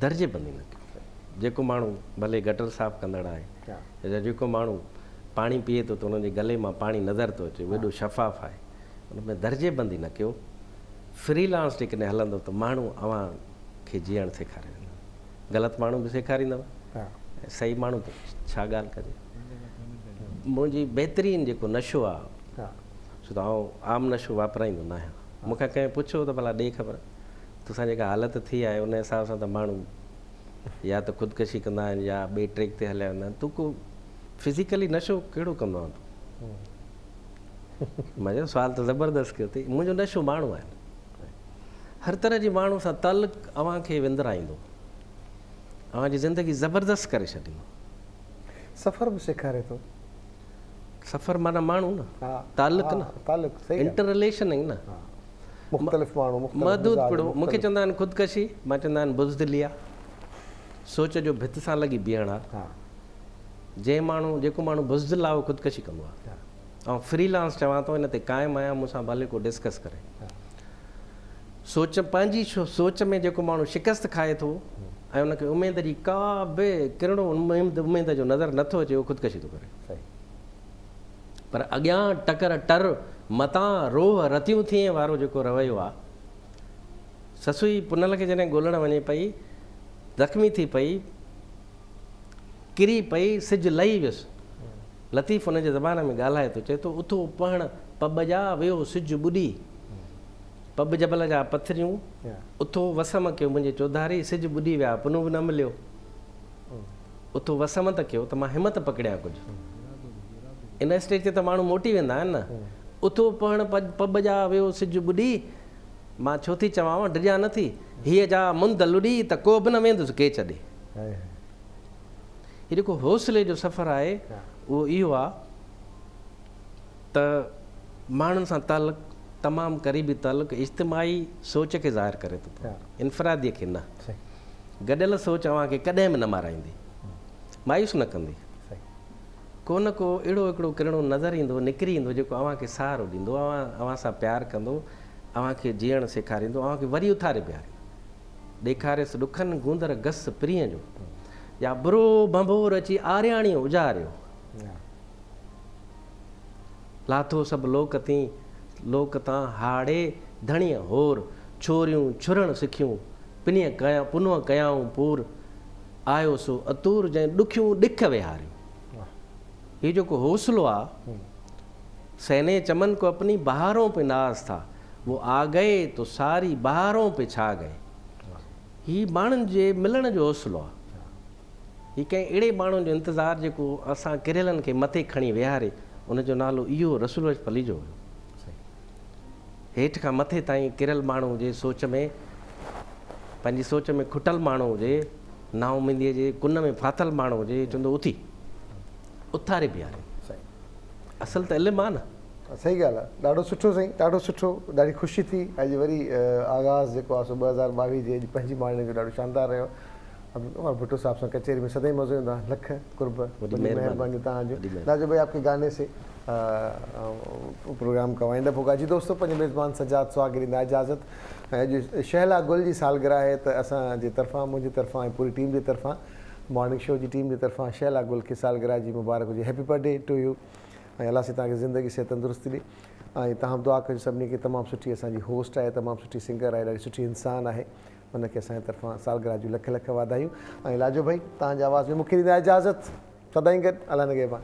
दर्जेबंदी न कयो जेको माण्हू भले गटर साफ़ कंदड़ आहे या जेको माण्हू पाणी पीए थो त उनजे गले मां पाणी नज़र थो अचे एॾो शफ़ाफ़ आहे उन में दर्जेबंदी न कयो फ्रीलांस जेकॾहिं हलंदो त माण्हू अव्हांखे जीअणु सेखारे वेंदो ग़लति माण्हू बि सेखारींदव सही माण्हू त छा ॻाल्हि कजे मुंहिंजी बहितरीनु जेको नशो आहे छो त आउं आम नशो वापराईंदो न आहियां मूंखां कंहिं पुछियो त भला ॾे ख़बर तोसां जेका हालत थी आहे उन हिसाब सां त माण्हू या त ख़ुदकशी कंदा आहिनि या ॿिए ट्रेक ते हलिया वेंदा आहिनि तूं को फिज़िकली नशो कहिड़ो कंदो आहे तूं मुंहिंजो सुवालु त ज़बरदस्त कयो अथई मुंहिंजो नशो माण्हू आहे हर तरह जे माण्हू सां तालुक़ु अव्हांखे विंदराईंदो अव्हांजी ज़िंदगी ज़बरदस्त करे छॾींदो सफ़र बि सेखारे थो सफ़र माना माण्हू न तालुक़ु न तालुक़ु इंटर रिलेशन आहिनि न मुख़्तलिफ़ माण्हू महदूद पिड़ो मूंखे चवंदा आहिनि ख़ुदकशी मां चवंदा आहिनि बुज़दिली आहे सोच जो भित सां लॻी बीहण आहे जंहिं माण्हू जेको माण्हू बुज़दिल आहे उहो ख़ुदकशी कंदो आहे। ऐं फ्रीलांस चवां थो, इन ते क़ाइमु आहियां, मूंसां भले को डिस्कस करे। सोच पंहिंजी सोच में जेको माण्हू शिकस्त खाए थो ऐं उनखे उमेद जी का बि किरणो उमेद जो नज़र नथो अचे, उहो ख़ुदकशी थो करे। पर अॻियां टकर टर मतां रोह रतियूं थिए वारो जेको रवैयो आहे, ससुई पुनल खे जॾहिं ॻोल्हण वञे पई, ज़ख़्मी थी पई, किरी पई, सिजु लही वियुसि, लतीफ़ हुनजे ज़बान में ॻाल्हाए थो, चए थो उथो पढ़ पब जा वियो सिजु ॿुॾी, पब जबल जा पथरियूं उथो वसम कयो मुंहिंजे चौधारी, सिजु ॿुॾी विया पुनू बि न मिलियो, उथो वसम त कयो त मां हिमत पकड़ियां कुझु। इन स्टेज ते त माण्हू मोटी वेंदा आहिनि न। उथो पढ़ पब जा वियो सिजु ॿुॾी, मां छो थी चवांव डिॼा नथी, हीअ जा मुंद लुॾी त को बि न वेंदुसि के छॾे। हीउ जेको हौसले जो सफ़र आहे उहो इहो आहे त माण्हुनि सां तालुक, तमामु क़रीबी तालुक, इज्तिमाही सोच खे ज़ाहिर करे थो, इनफ़रादीअ खे न। गॾियल सोच अव्हांखे कॾहिं बि न माराईंदी, मायूस न कंदी। को न को अहिड़ो हिकिड़ो किरणो नज़र ईंदो, निकिरी ईंदो, जेको अव्हांखे सहारो ॾींदो, अव्हां सां प्यारु कंदो, अव्हांखे जीअणु सेखारींदो, अव्हांखे वरी उथारे बीहारींदो। ॾेखारियसि ॾुखनि गूंदर गस प्रिय जो, या बुरो भंभोर अची आरियाणी उजारियो, लाथो सभु लोक तां हाड़े धणीअ होर, छोरियूं छुरण सिखियूं पुनः कयाऊं पूर, आयो सो अतूर जंहिं ॾुखियूं ॾिख विहारियूं। ये जेको हौसलो आहे, सहने चमन को अपनी बहारों पे नाज था, वो आ गए तो सारी बहारों पे छा गए। ही माण्हुनि जे मिलण जो हौसलो आहे। ही कंहिं अहिड़े माण्हुनि जो इंतज़ारु जेको असां किरियलनि खे मथे खणी विहारे, उनजो नालो इहो रसूल फली जो हुयो। हेठि खां मथे ताईं किरियल माण्हू हुजे, सोच में पंहिंजी सोच में खुटल माण्हू हुजे, नाउमीदीअ जे कुन में फाथल माण्हू हुजे, चवंदो उथी उथारे बीहारे। असल त इल्मु आहे न। सही ॻाल्हि आहे, ॾाढो सुठो साईं, ॾाढो सुठो, ॾाढी ख़ुशी थी। अॼु वरी आगाज़ जेको आहे सो 2022 जी अॼु पंहिंजी माण्हुनि जो ॾाढो शानदार रहियो। और भुट्टो साहब सां कचहरी में सदाईं मज़ो ईंदो आहे। लख कुर्ब, महिरबानी तव्हांजो। राजू भाई आपके गाने से प्रोग्राम का वाइंड अप होगा। जी दोस्तों, पंहिंजे मेज़बान सजाद स्वाग ॾींदा इजाज़त। अॼु शहला गुल जी सालगिरह आहे, त असांजे तरफ़ां, मुंहिंजी तरफ़ां ऐं पूरी टीम जे तरफ़ां, मॉर्निंग शो जी टीम जे तरफ़ां शहला गुल खे सालगिरह जी मुबारक हुजे। Happy birthday to you. ऐं अलाह से तव्हांखे ज़िंदगी से तंदुरुस्ती ॾे। ऐं तव्हां दुआ कजो सभिनी खे। तमामु सुठी असांजी होस्ट आहे, तमामु सुठी सिंगर आहे, ॾाढी सुठी इंसान आहे, हुनखे असांजे तरफ़ां सालगिरह जूं लख लख वाधायूं। ऐं लाजो भाई, तव्हांजे आवाज़ में मूंखे ॾींदा इजाज़त। सदाईं गॾु, अल्लाह निगहबान।